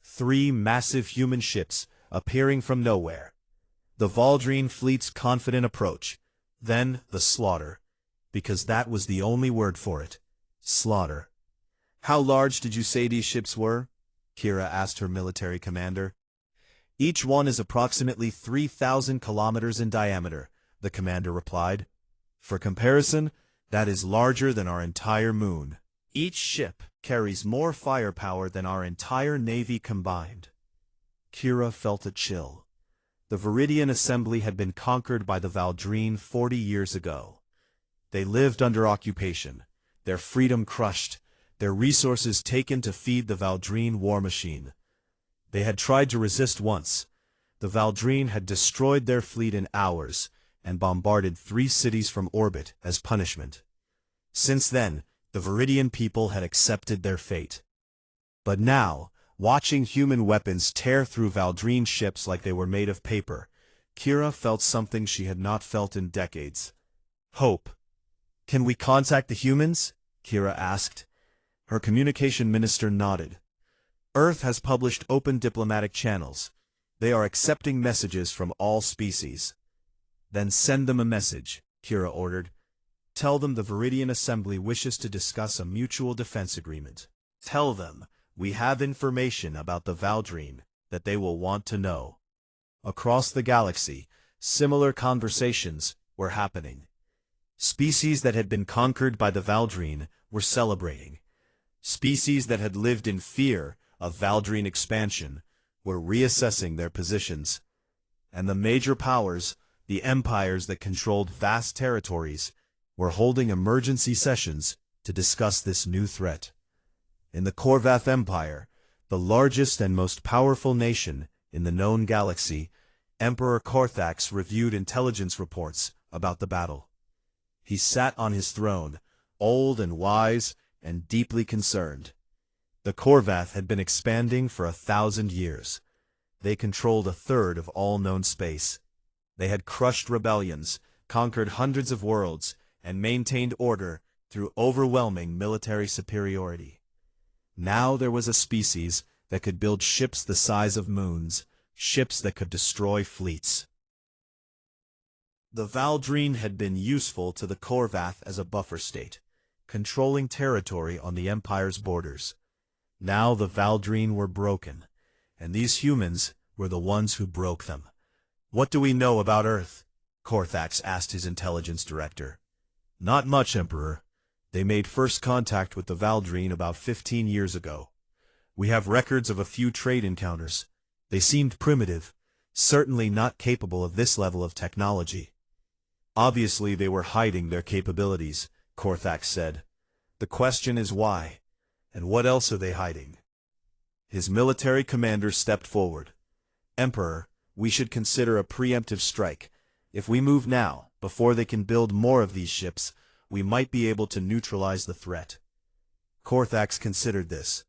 3 massive human ships appearing from nowhere. The Valdrine fleet's confident approach. Then the slaughter, because that was the only word for it. Slaughter. "How large did you say these ships were?" Kira asked her military commander. "Each one is approximately 3,000 kilometers in diameter," the commander replied. "For comparison, that is larger than our entire moon. Each ship carries more firepower than our entire navy combined." Kira felt a chill. The Viridian Assembly had been conquered by the Valdrine 40 years ago. They lived under occupation, their freedom crushed, their resources taken to feed the Valdrine war machine. They had tried to resist once. The Valdrine had destroyed their fleet in hours and bombarded 3 cities from orbit as punishment. Since then, the Viridian people had accepted their fate. But now, watching human weapons tear through Valdrine ships like they were made of paper, Kira felt something she had not felt in decades. Hope. "Can we contact the humans?" Kira asked. Her communication minister nodded. "Earth has published open diplomatic channels. They are accepting messages from all species." "Then send them a message," Kira ordered. "Tell them the Viridian Assembly wishes to discuss a mutual defense agreement. Tell them we have information about the Valdrine that they will want to know." Across the galaxy, similar conversations were happening. Species that had been conquered by the Valdrine were celebrating. Species that had lived in fear of Valdrine expansion were reassessing their positions. And the major powers, the empires that controlled vast territories, were holding emergency sessions to discuss this new threat. In the Korvath Empire, the largest and most powerful nation in the known galaxy, Emperor Korthax reviewed intelligence reports about the battle. He sat on his throne, old and wise and deeply concerned. The Korvath had been expanding for 1,000 years. They controlled 1/3 of all known space. They had crushed rebellions, conquered hundreds of worlds, and maintained order through overwhelming military superiority. Now there was a species that could build ships the size of moons, ships that could destroy fleets. The Valdrine had been useful to the Korvath as a buffer state, controlling territory on the Empire's borders. Now the Valdreen were broken, and these humans were the ones who broke them. "What do we know about Earth?" Korthax asked his intelligence director. "Not much, Emperor. They made first contact with the Valdreen about 15 years ago. We have records of a few trade encounters. They seemed primitive, certainly not capable of this level of technology." "Obviously they were hiding their capabilities," Korthax said. "The question is why, and what else are they hiding?" His military commander stepped forward. "Emperor, we should consider a preemptive strike. If we move now, before they can build more of these ships, we might be able to neutralize the threat." Korthax considered this.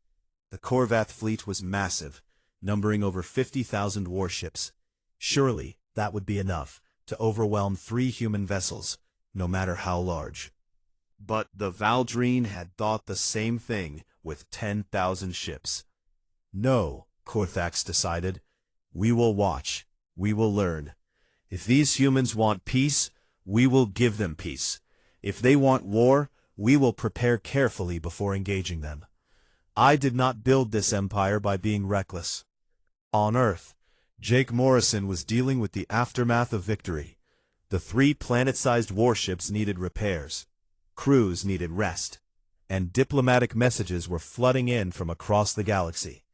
The Korvath fleet was massive, numbering over 50,000 warships. Surely, that would be enough to overwhelm 3 human vessels, no matter how large. But the Valdreen had thought the same thing with 10,000 ships. "No," Korthax decided. "We will watch. We will learn. If these humans want peace, we will give them peace. If they want war, we will prepare carefully before engaging them. I did not build this empire by being reckless." On Earth, Jake Morrison was dealing with the aftermath of victory. The 3 planet-sized warships needed repairs. Crews needed rest. And diplomatic messages were flooding in from across the galaxy.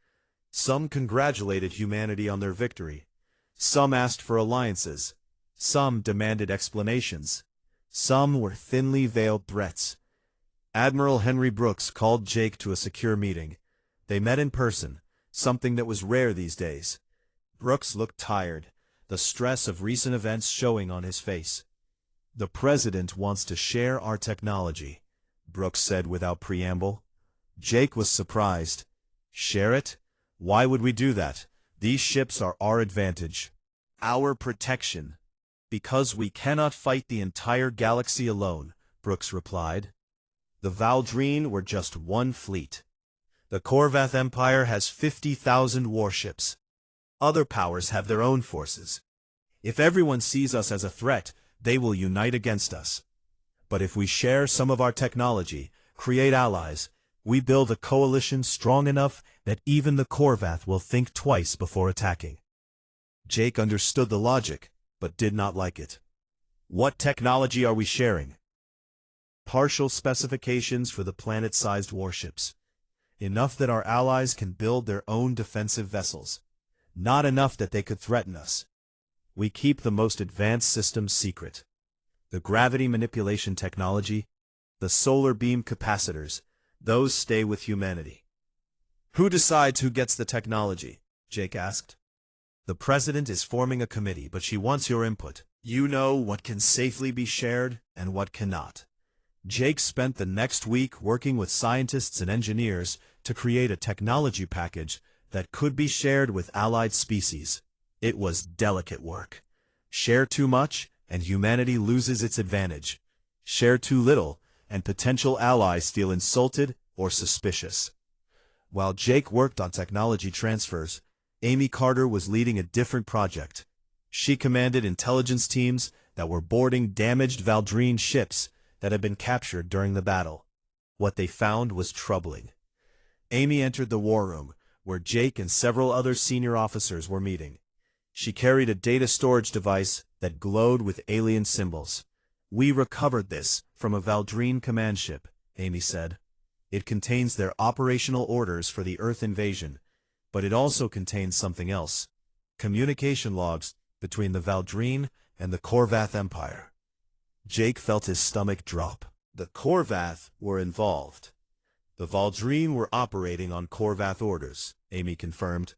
Some congratulated humanity on their victory. Some asked for alliances. Some demanded explanations. Some were thinly veiled threats. Admiral Henry Brooks called Jake to a secure meeting. They met in person, something that was rare these days. Brooks looked tired, the stress of recent events showing on his face. "The President wants to share our technology," Brooks said without preamble. Jake was surprised. "Share it? Why would we do that? These ships are our advantage. Our protection." "Because we cannot fight the entire galaxy alone," Brooks replied. The Valdreen were just one fleet. The Korvath Empire has 50,000 warships. Other powers have their own forces. If everyone sees us as a threat, they will unite against us. But if we share some of our technology, create allies, we build a coalition strong enough that even the Korvath will think twice before attacking. Jake understood the logic, but did not like it. "What technology are we sharing?" "Partial specifications for the planet-sized warships. Enough that our allies can build their own defensive vessels. Not enough that they could threaten us. We keep the most advanced systems secret. The gravity manipulation technology, the solar beam capacitors, those stay with humanity." "Who decides who gets the technology?" Jake asked. "The President is forming a committee, but she wants your input. You know what can safely be shared and what cannot." Jake spent the next week working with scientists and engineers to create a technology package that could be shared with allied species. It was delicate work. Share too much, and humanity loses its advantage. Share too little, and potential allies feel insulted or suspicious. While Jake worked on technology transfers, Amy Carter was leading a different project. She commanded intelligence teams that were boarding damaged Valdreen ships that had been captured during the battle. What they found was troubling. Amy entered the war room, where Jake and several other senior officers were meeting. She carried a data storage device that glowed with alien symbols. "We recovered this from a Valdreen command ship," Amy said. "It contains their operational orders for the Earth invasion, but it also contains something else. Communication logs between the Valdreen and the Korvath Empire." Jake felt his stomach drop. The Korvath were involved. "The Valdreen were operating on Korvath orders," Amy confirmed.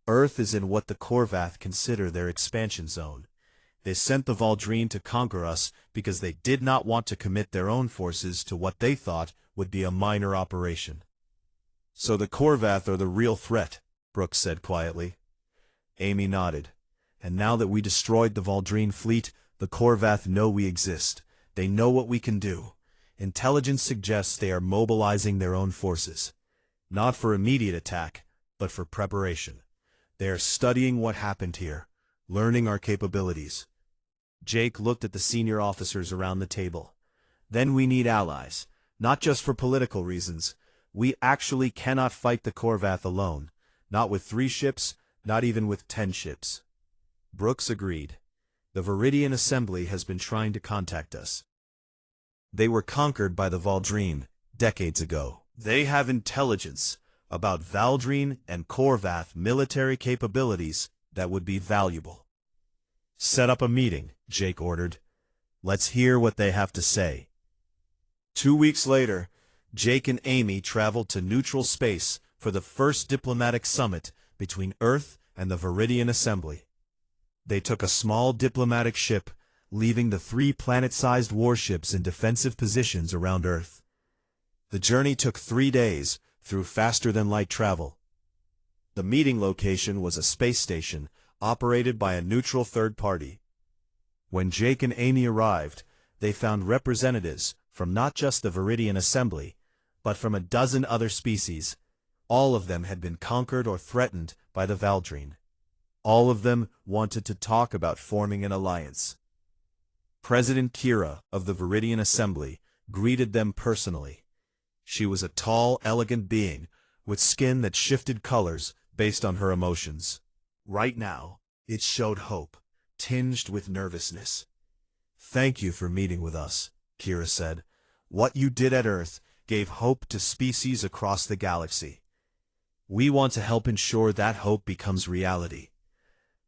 "Earth is in what the Korvath consider their expansion zone. They sent the Valdreen to conquer us because they did not want to commit their own forces to what they thought would be a minor operation." "So the Korvath are the real threat," Brooks said quietly. Amy nodded. "And now that we destroyed the Valdreen fleet, the Korvath know we exist. They know what we can do. Intelligence suggests they are mobilizing their own forces. Not for immediate attack, but for preparation. They are studying what happened here, learning our capabilities." Jake looked at the senior officers around the table. "Then we need allies, not just for political reasons. We actually cannot fight the Corvath alone. Not with 3 ships, not even with 10 ships. Brooks agreed. The Viridian Assembly has been trying to contact us. They were conquered by the Valdrine decades ago. They have intelligence about Valdrine and Corvath military capabilities that would be valuable. Set up a meeting, Jake ordered. Let's hear what they have to say. 2 weeks later, Jake and Amy traveled to neutral space for the first diplomatic summit between Earth and the Viridian Assembly. They took a small diplomatic ship, leaving the 3 planet-sized warships in defensive positions around Earth. The journey took 3 days through faster-than-light travel. The meeting location was a space station operated by a neutral third party. When Jake and Amy arrived, they found representatives from not just the Viridian Assembly, but from a dozen other species. All of them had been conquered or threatened by the Valdrine. All of them wanted to talk about forming an alliance. President Kira of the Viridian Assembly greeted them personally. She was a tall, elegant being with skin that shifted colors based on her emotions. Right now, it showed hope, tinged with nervousness. "Thank you for meeting with us," Kira said. "What you did at Earth gave hope to species across the galaxy. We want to help ensure that hope becomes reality."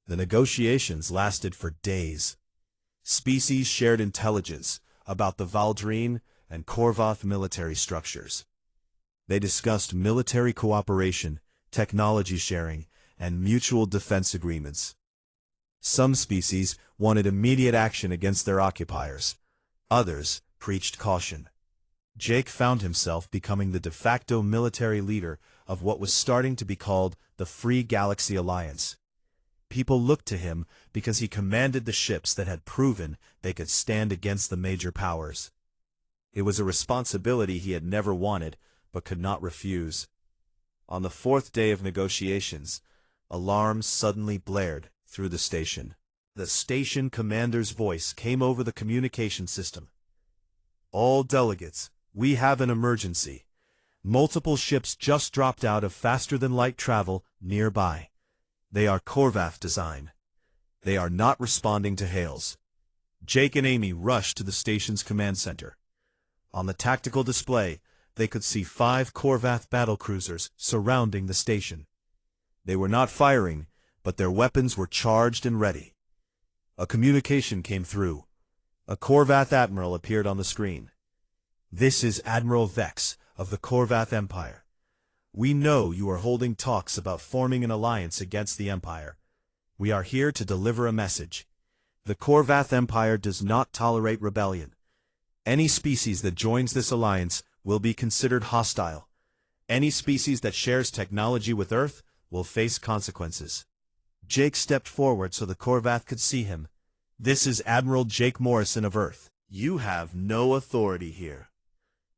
The negotiations lasted for days. Species shared intelligence about the Valdrine and Corvath military structures. They discussed military cooperation, technology sharing, and mutual defense agreements. Some species wanted immediate action against their occupiers. Others preached caution. Jake found himself becoming the de facto military leader of what was starting to be called the Free Galaxy Alliance. People looked to him because he commanded the ships that had proven they could stand against the major powers. It was a responsibility he had never wanted, but could not refuse. On the 4th day of negotiations, alarms suddenly blared through the station. The station commander's voice came over the communication system. "All delegates, we have an emergency. Multiple ships just dropped out of faster-than-light travel nearby. They are Corvath design. They are not responding to hails." Jake and Amy rushed to the station's command center. On the tactical display, they could see 5 Corvath battlecruisers surrounding the station. They were not firing, but their weapons were charged and ready. A communication came through. A Corvath admiral appeared on the screen. "This is Admiral Vex of the Corvath Empire. We know you are holding talks about forming an alliance against the Empire. We are here to deliver a message. The Corvath Empire does not tolerate rebellion. Any species that joins this alliance will be considered hostile. Any species that shares technology with Earth will face consequences." Jake stepped forward so the Corvath could see him. "This is Admiral Jake Morrison of Earth. You have no authority here."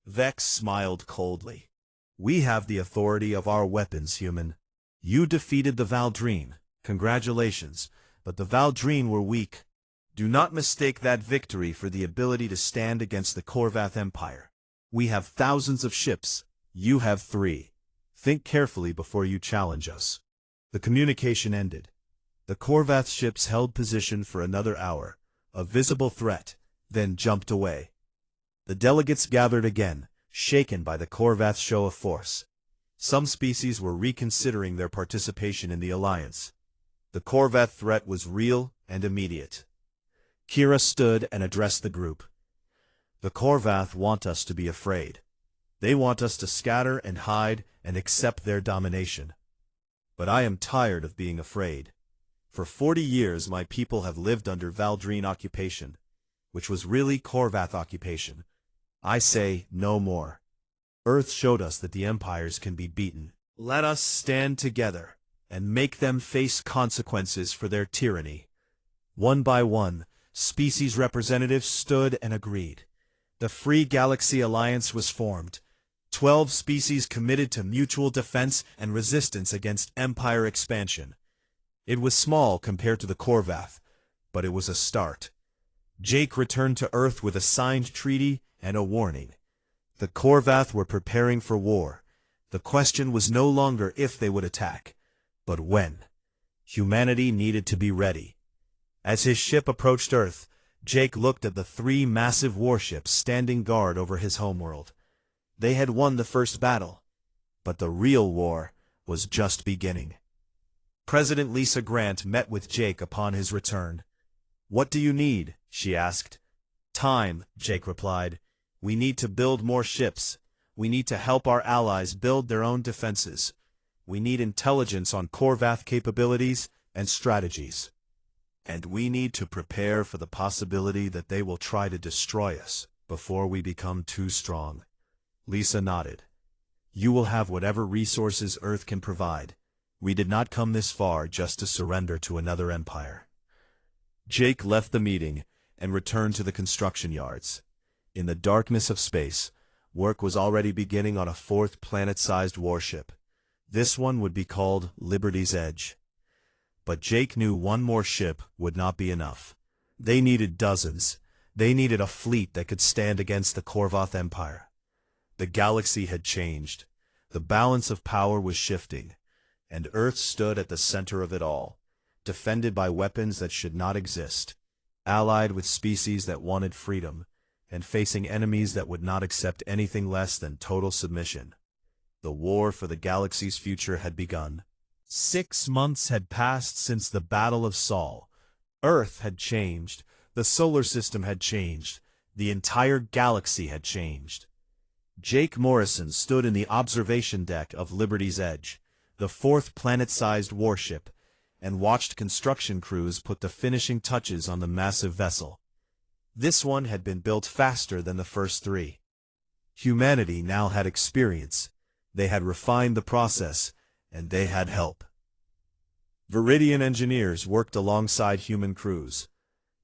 Vex smiled coldly. "We have the authority of our weapons, human. You defeated the Valdrine. Congratulations, but the Valdrine were weak. Do not mistake that victory for the ability to stand against the Corvath Empire. We have thousands of ships. You have 3. Think carefully before you challenge us." The communication ended. The Corvath ships held position for another hour, a visible threat, then jumped away. The delegates gathered again, shaken by the Corvath show of force. Some species were reconsidering their participation in the alliance. The Corvath threat was real and immediate. Kira stood and addressed the group. "The Corvath want us to be afraid. They want us to scatter and hide and accept their domination. But I am tired of being afraid. For 40 years my people have lived under Valdrine occupation, which was really Corvath occupation. I say no more. Earth showed us that the empires can be beaten. Let us stand together and make them face consequences for their tyranny." One by one, species representatives stood and agreed. The Free Galaxy Alliance was formed. 12 species committed to mutual defense and resistance against empire expansion. It was small compared to the Corvath, but it was a start. Jake returned to Earth with a signed treaty and a warning. The Corvath were preparing for war, The question was no longer if they would attack, but when. Humanity needed to be ready. As his ship approached Earth, Jake looked at the 3 massive warships standing guard over his homeworld. They had won the first battle, but the real war was just beginning. President Lisa Grant met with Jake upon his return. "What do you need?" she asked. "Time," Jake replied. "We need to build more ships. We need to help our allies build their own defenses. We need intelligence on Korvath capabilities and strategies. And we need to prepare for the possibility that they will try to destroy us before we become too strong." Lisa nodded. "You will have whatever resources Earth can provide. We did not come this far just to surrender to another empire." Jake left the meeting and returned to the construction yards. In the darkness of space, work was already beginning on a 4th planet-sized warship. This one would be called Liberty's Edge. But Jake knew one more ship would not be enough. They needed dozens. They needed a fleet that could stand against the Korvath Empire. The galaxy had changed. The balance of power was shifting, and Earth stood at the center of it all, defended by weapons that should not exist, allied with species that wanted freedom, and facing enemies that would not accept anything less than total submission. The war for the galaxy's future had begun. 6 months had passed since the Battle of Sol. Earth had changed. The solar system had changed. The entire galaxy had changed. Jake Morrison stood in the observation deck of Liberty's Edge, the 4th planet-sized warship, and watched construction crews put the finishing touches on the massive vessel. This one had been built faster than the first 3. Humanity now had experience. They had refined the process, and they had help. Viridian engineers worked alongside human crews.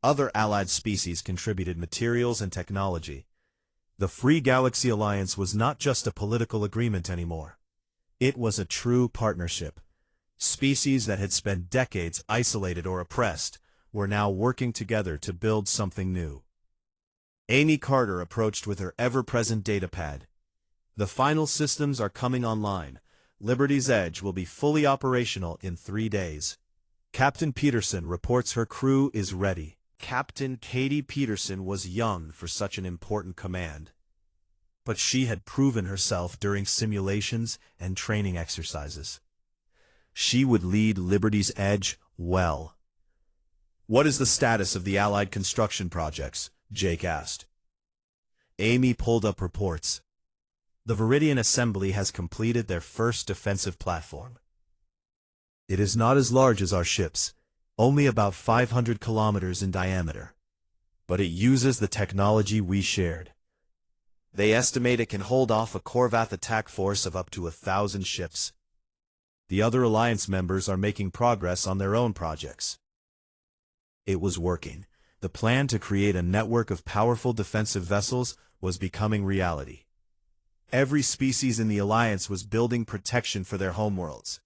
Other allied species contributed materials and technology. The Free Galaxy Alliance was not just a political agreement anymore. It was a true partnership. Species that had spent decades isolated or oppressed were now working together to build something new. Amy Carter approached with her ever-present datapad. "The final systems are coming online. Liberty's Edge will be fully operational in 3 days. Captain Peterson reports her crew is ready." Captain Katie Peterson was young for such an important command, but she had proven herself during simulations and training exercises. She would lead Liberty's Edge well. "What is the status of the Allied construction projects?" Jake asked. Amy pulled up reports. "The Viridian Assembly has completed their first defensive platform. It is not as large as our ships, only about 500 kilometers in diameter. But it uses the technology we shared. They estimate it can hold off a Korvath attack force of up to 1,000 ships. The other Alliance members are making progress on their own projects." It was working. The plan to create a network of powerful defensive vessels was becoming reality. Every species in the Alliance was building protection for their homeworlds.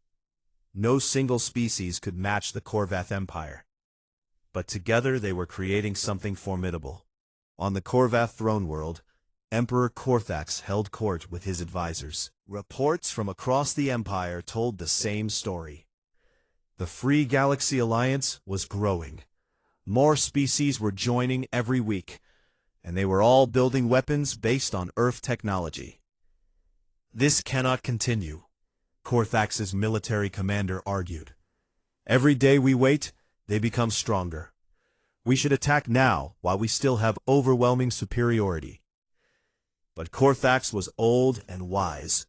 No single species could match the Korvath Empire. But together they were creating something formidable. On the Korvath throne world, Emperor Korthax held court with his advisors. Reports from across the Empire told the same story. The Free Galaxy Alliance was growing. More species were joining every week, and they were all building weapons based on Earth technology. "This cannot continue," Korthax's military commander argued. "Every day we wait, they become stronger. We should attack now while we still have overwhelming superiority." But Korthax was old and wise.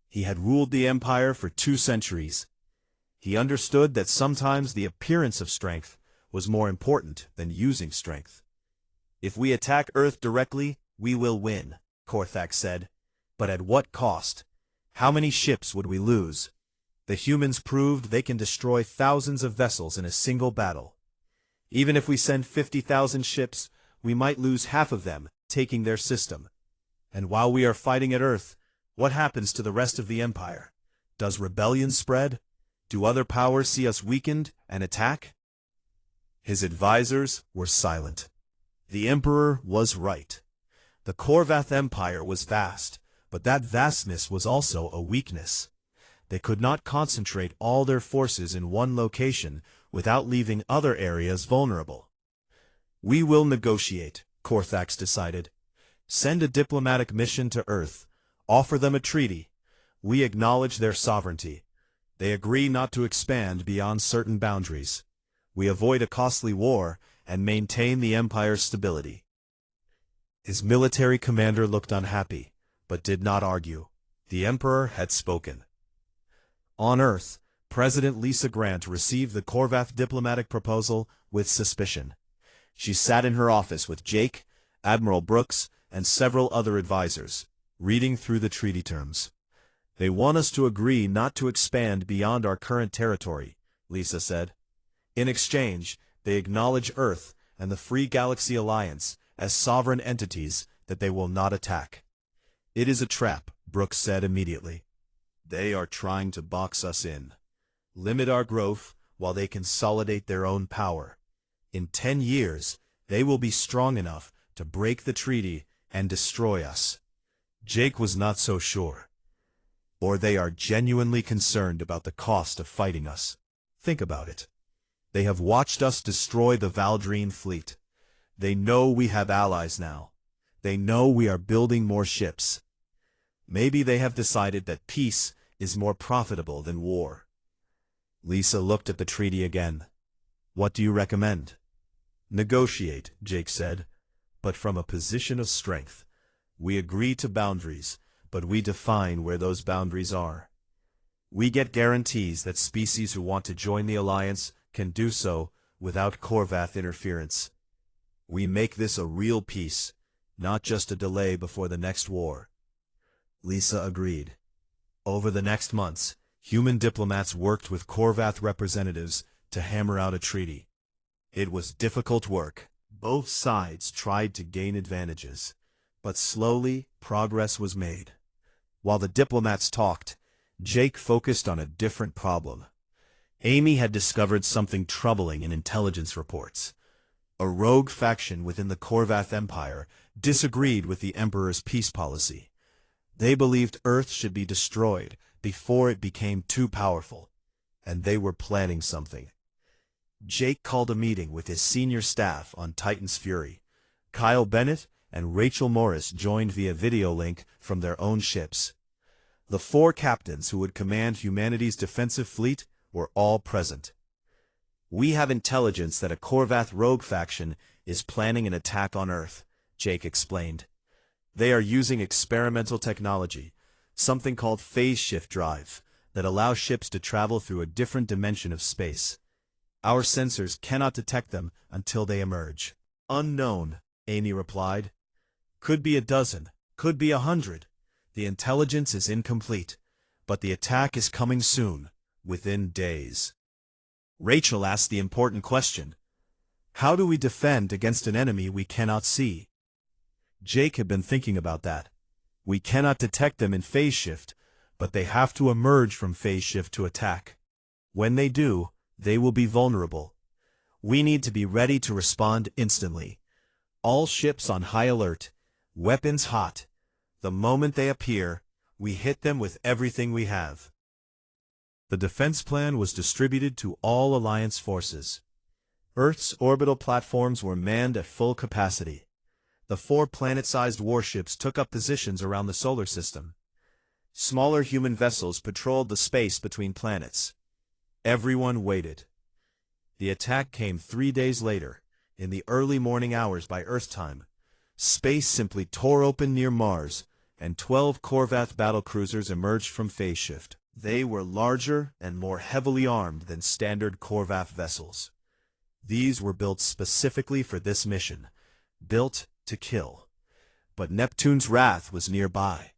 He had ruled the Empire for 2 centuries. He understood that sometimes the appearance of strength was more important than using strength. "If we attack Earth directly, we will win," Korthax said. "But at what cost? How many ships would we lose? The humans proved they can destroy thousands of vessels in a single battle. Even if we send 50,000 ships, we might lose half of them, taking their system. And while we are fighting at Earth, what happens to the rest of the Empire? Does rebellion spread? Do other powers see us weakened and attack?" His advisors were silent. The Emperor was right. The Korvath Empire was vast, But that vastness was also a weakness. They could not concentrate all their forces in one location without leaving other areas vulnerable. "We will negotiate," Korthax decided. "Send a diplomatic mission to Earth. Offer them a treaty. We acknowledge their sovereignty. They agree not to expand beyond certain boundaries. We avoid a costly war and maintain the Empire's stability." His military commander looked unhappy, but did not argue. The Emperor had spoken. On Earth, President Lisa Grant received the Korvath diplomatic proposal with suspicion. She sat in her office with Jake, Admiral Brooks, and several other advisors, reading through the treaty terms. "They want us to agree not to expand beyond our current territory," Lisa said. "In exchange, they acknowledge Earth and the Free Galaxy Alliance as sovereign entities that they will not attack." "It is a trap," Brooks said immediately. "They are trying to box us in, limit our growth while they consolidate their own power. In 10 years, they will be strong enough to break the treaty and destroy us." Jake was not so sure. "Or they are genuinely concerned about the cost of fighting us. Think about it. They have watched us destroy the Valdrine fleet. They know we have allies now. They know we are building more ships. Maybe they have decided that peace is more profitable than war." Lisa looked at the treaty again. "What do you recommend?" "Negotiate," Jake said, "but from a position of strength. We agree to boundaries, but we define where those boundaries are. We get guarantees that species who want to join the Alliance can do so without Korvath interference. We make this a real peace, not just a delay before the next war." Lisa agreed. Over the next months, human diplomats worked with Korvath representatives to hammer out a treaty. It was difficult work. Both sides tried to gain advantages, but slowly progress was made. While the diplomats talked, Jake focused on a different problem. Amy had discovered something troubling in intelligence reports. A rogue faction within the Korvath Empire disagreed with the Emperor's peace policy. They believed Earth should be destroyed before it became too powerful, and they were planning something. Jake called a meeting with his senior staff on Titan's Fury. Kyle Bennett and Rachel Morris joined via video link from their own ships. The 4 captains who would command humanity's defensive fleet were all present. "We have intelligence that a Korvath rogue faction is planning an attack on Earth," Jake explained. "They are using experimental technology, something called phase shift drive, that allows ships to travel through a different dimension of space. Our sensors cannot detect them until they emerge." "Unknown," Amy replied. "Could be a dozen, could be 100. The intelligence is incomplete, but the attack is coming soon, within days." Rachel asked the important question: "How do we defend against an enemy we cannot see?" Jake had been thinking about that. "We cannot detect them in phase shift, but they have to emerge from phase shift to attack. When they do, they will be vulnerable. We need to be ready to respond instantly. All ships on high alert, weapons hot. The moment they appear, we hit them with everything we have." The defense plan was distributed to all Alliance forces. Earth's orbital platforms were manned at full capacity. The 4 planet-sized warships took up positions around the solar system. Smaller human vessels patrolled the space between planets. Everyone waited. The attack came 3 days later, in the early morning hours by Earth time. Space simply tore open near Mars, and 12 Korvath battlecruisers emerged from phase shift. They were larger and more heavily armed than standard Korvath vessels. These were built specifically for this mission, built to kill. But Neptune's wrath was nearby.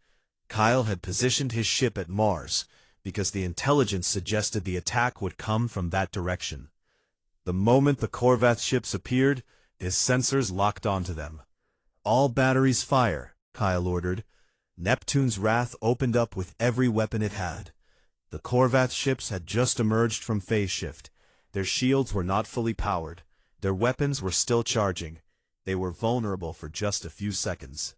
Kyle had positioned his ship at Mars, because the intelligence suggested the attack would come from that direction. The moment the Korvath ships appeared, his sensors locked onto them. "All batteries fire," Kyle ordered. Neptune's wrath opened up with every weapon it had. The Korvath ships had just emerged from phase shift. Their shields were not fully powered. Their weapons were still charging. They were vulnerable for just a few seconds.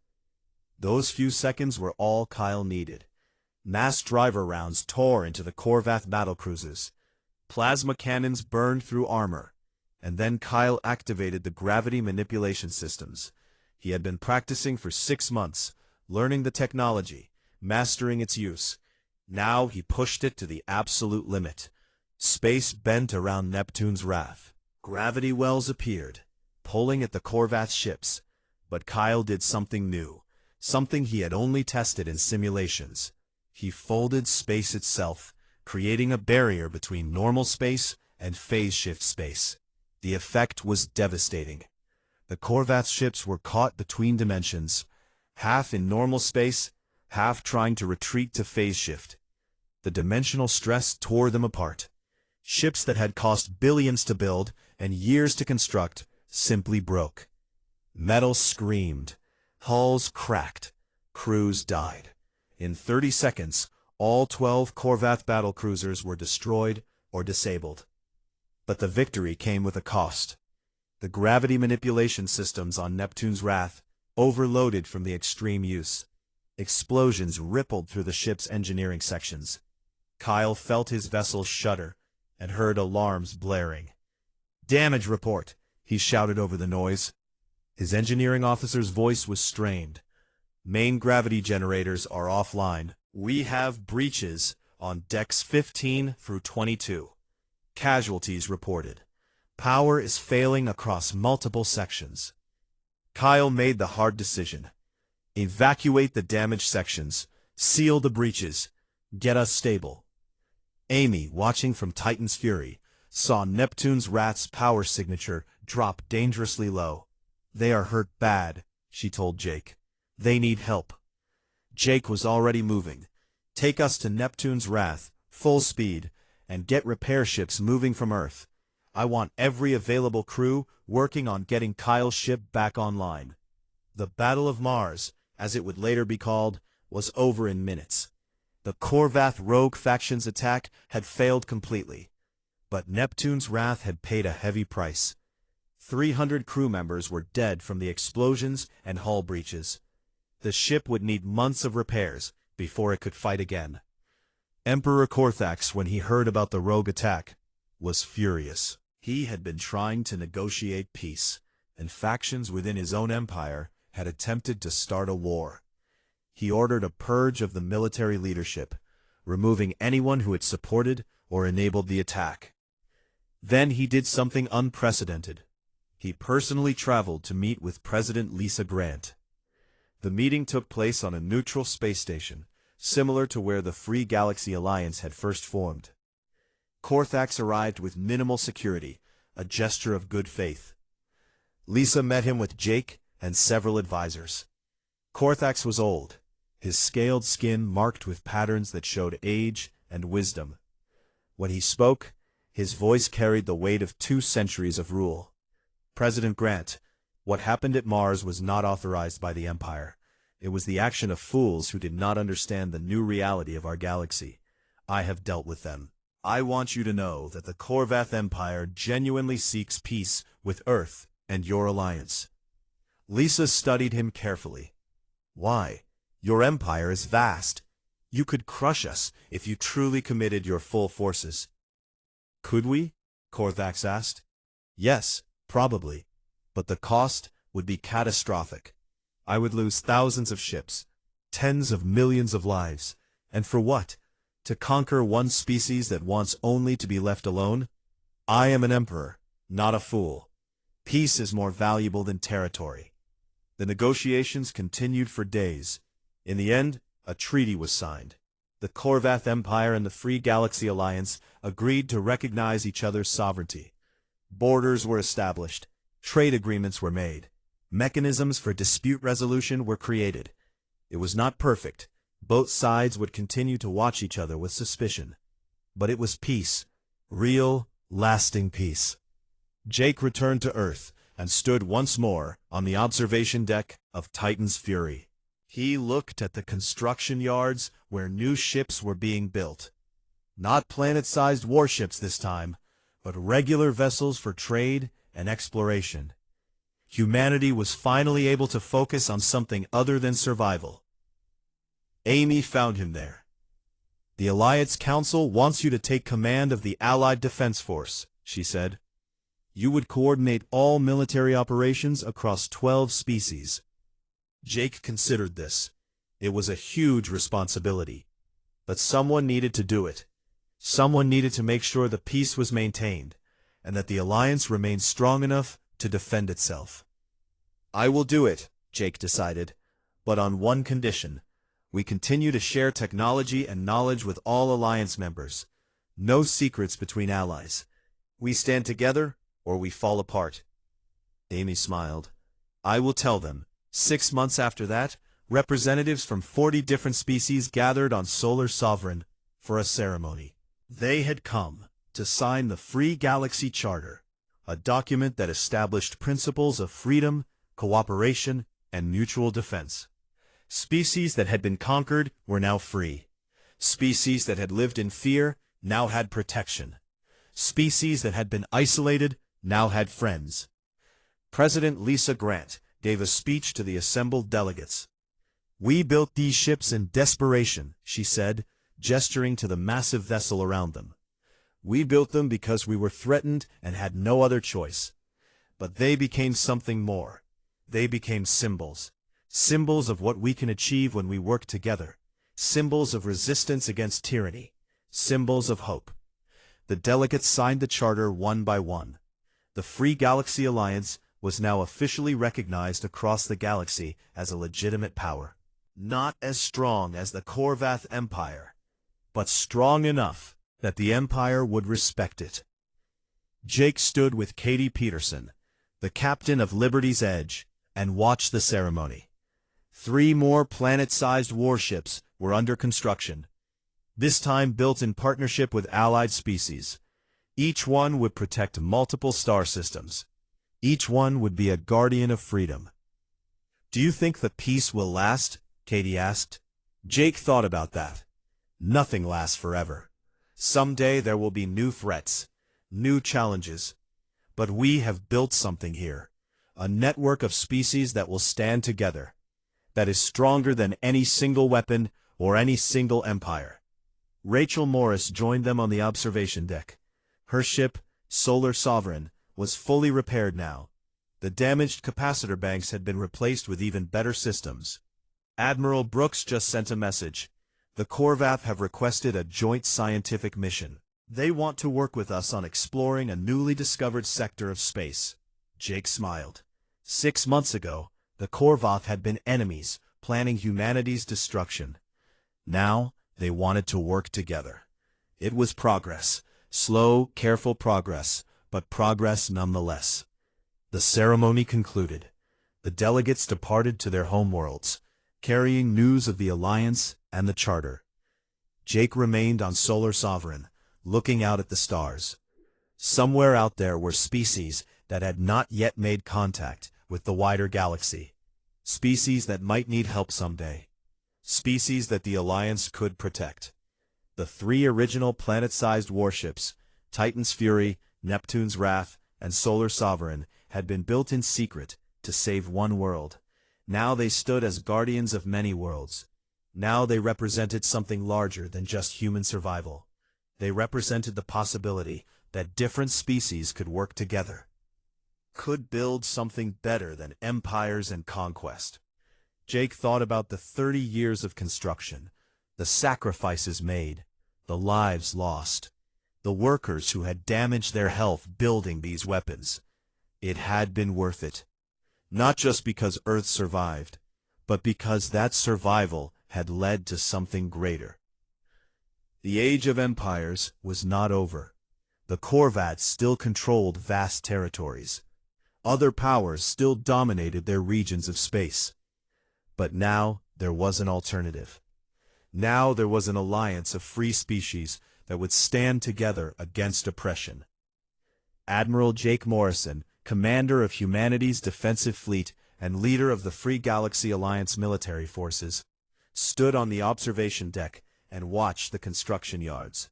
Those few seconds were all Kyle needed. Mass driver rounds tore into the Corvath battlecruisers. Plasma cannons burned through armor. And then Kyle activated the gravity manipulation systems. He had been practicing for 6 months, learning the technology, mastering its use. Now he pushed it to the absolute limit. Space bent around Neptune's wrath. Gravity wells appeared, pulling at the Corvath ships. But Kyle did something new, something he had only tested in simulations. He folded space itself, creating a barrier between normal space and phase shift space. The effect was devastating. The Corvath ships were caught between dimensions, half in normal space, half trying to retreat to phase shift. The dimensional stress tore them apart. Ships that had cost billions to build and years to construct simply broke. Metal screamed. Hulls cracked. Crews died. In 30 seconds, all 12 Corvath battlecruisers were destroyed or disabled. But the victory came with a cost. The gravity manipulation systems on Neptune's wrath overloaded from the extreme use. Explosions rippled through the ship's engineering sections. Kyle felt his vessel shudder and heard alarms blaring. "Damage report," he shouted over the noise. His engineering officer's voice was strained. "Main gravity generators are offline. We have breaches on decks 15 through 22. Casualties reported. Power is failing across multiple sections." Kyle made the hard decision. Evacuate the damaged sections. Seal the breaches. Get us stable. Amy, watching from Titan's Fury, saw Neptune's wrath's power signature drop dangerously low. "They are hurt bad," she told Jake. "They need help." Jake was already moving. "Take us to Neptune's wrath, full speed, and get repair ships moving from Earth. I want every available crew working on getting Kyle's ship back online." The Battle of Mars, as it would later be called, was over in minutes. The Corvath rogue faction's attack had failed completely. But Neptune's wrath had paid a heavy price. 300 crew members were dead from the explosions and hull breaches. The ship would need months of repairs before it could fight again. Emperor Corthax, when he heard about the rogue attack, was furious. He had been trying to negotiate peace, and factions within his own empire had attempted to start a war. He ordered a purge of the military leadership, removing anyone who had supported or enabled the attack. Then he did something unprecedented. He personally traveled to meet with President Lisa Grant. The meeting took place on a neutral space station, similar to where the Free Galaxy Alliance had first formed. Corthax arrived with minimal security, a gesture of good faith. Lisa met him with Jake and several advisors. Corthax was old, his scaled skin marked with patterns that showed age and wisdom. When he spoke, his voice carried the weight of 2 centuries of rule. "President Grant, what happened at Mars was not authorized by the Empire. It was the action of fools who did not understand the new reality of our galaxy. I have dealt with them. I want you to know that the Corvath Empire genuinely seeks peace with Earth and your alliance." Lisa studied him carefully. "Why? Your empire is vast. You could crush us if you truly committed your full forces." "Could we?" Corthax asked. "Yes, probably. But the cost would be catastrophic. I would lose thousands of ships, tens of millions of lives. And for what? To conquer one species that wants only to be left alone? I am an emperor, not a fool. Peace is more valuable than territory." The negotiations continued for days. In the end, a treaty was signed. The Corvath Empire and the Free Galaxy Alliance agreed to recognize each other's sovereignty. Borders were established. Trade agreements were made. Mechanisms for dispute resolution were created. It was not perfect. Both sides would continue to watch each other with suspicion. But it was peace. Real, lasting peace. Jake returned to Earth and stood once more on the observation deck of Titan's Fury. He looked at the construction yards where new ships were being built. Not planet-sized warships this time, but regular vessels for trade and exploration. Humanity was finally able to focus on something other than survival. Amy found him there. "The Alliance Council wants you to take command of the Allied Defense Force," she said. "You would coordinate all military operations across 12 species." Jake considered this. It was a huge responsibility. But someone needed to do it. Someone needed to make sure the peace was maintained, and that the Alliance remained strong enough to defend itself. "I will do it," Jake decided, "but on one condition. We continue to share technology and knowledge with all Alliance members. No secrets between allies. We stand together, or we fall apart." Amy smiled. "I will tell them." 6 months after that, representatives from 40 different species gathered on Solar Sovereign for a ceremony. They had come to sign the Free Galaxy Charter, a document that established principles of freedom, cooperation, and mutual defense. Species that had been conquered were now free. Species that had lived in fear now had protection. Species that had been isolated now had friends. President Lisa Grant gave a speech to the assembled delegates. "We built these ships in desperation," she said, gesturing to the massive vessel around them. "We built them because we were threatened and had no other choice. But they became something more. They became symbols. Symbols of what we can achieve when we work together. Symbols of resistance against tyranny. Symbols of hope." The delegates signed the charter one by one. The Free Galaxy Alliance was now officially recognized across the galaxy as a legitimate power. Not as strong as the Korvath Empire, but strong enough that the Empire would respect it. Jake stood with Katie Peterson, the captain of Liberty's Edge, and watched the ceremony. 3 more planet-sized warships were under construction, this time built in partnership with allied species. Each one would protect multiple star systems. Each one would be a guardian of freedom. "Do you think the peace will last?" Katie asked. Jake thought about that. Nothing lasts forever. Someday there will be new threats, new challenges. But we have built something here, a network of species that will stand together, that is stronger than any single weapon or any single empire. Rachel Morris joined them on the observation deck. Her ship, Solar Sovereign, was fully repaired now. The damaged capacitor banks had been replaced with even better systems. Admiral Brooks just sent a message. "The Korvath have requested a joint scientific mission. They want to work with us on exploring a newly discovered sector of space." Jake smiled. 6 months ago, the Korvath had been enemies, planning humanity's destruction. Now, they wanted to work together. It was progress. Slow, careful progress, but progress nonetheless. The ceremony concluded. The delegates departed to their homeworlds, carrying news of the Alliance and the Charter. Jake remained on Solar Sovereign, looking out at the stars. Somewhere out there were species that had not yet made contact with the wider galaxy. Species that might need help someday. Species that the Alliance could protect. The 3 original planet-sized warships, Titan's Fury, Neptune's Wrath, and Solar Sovereign, had been built in secret to save one world. Now they stood as guardians of many worlds. Now they represented something larger than just human survival. They represented the possibility that different species could work together, could build something better than empires and conquest. Jake thought about the 30 years of construction, the sacrifices made, the lives lost, the workers who had damaged their health building these weapons. It had been worth it. Not just because Earth survived, but because that survival had led to something greater. The Age of Empires was not over. The Korvath still controlled vast territories. Other powers still dominated their regions of space. But now there was an alternative. Now there was an alliance of free species that would stand together against oppression. Admiral Jake Morrison, commander of humanity's defensive fleet and leader of the Free Galaxy Alliance military forces, stood on the observation deck and watched the construction yards.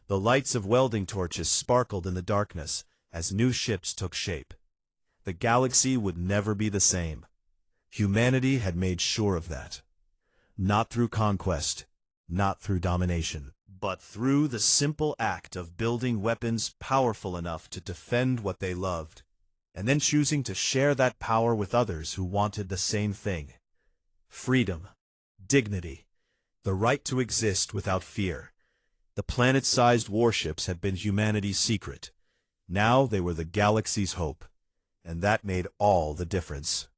The lights of welding torches sparkled in the darkness as new ships took shape. the galaxy would never be the same. Humanity had made sure of that. Not through conquest, not through domination, but through the simple act of building weapons powerful enough to defend what they loved, and then choosing to share that power with others who wanted the same thing. Freedom, dignity, the right to exist without fear. The planet-sized warships had been humanity's secret. Now they were the galaxy's hope, and that made all the difference.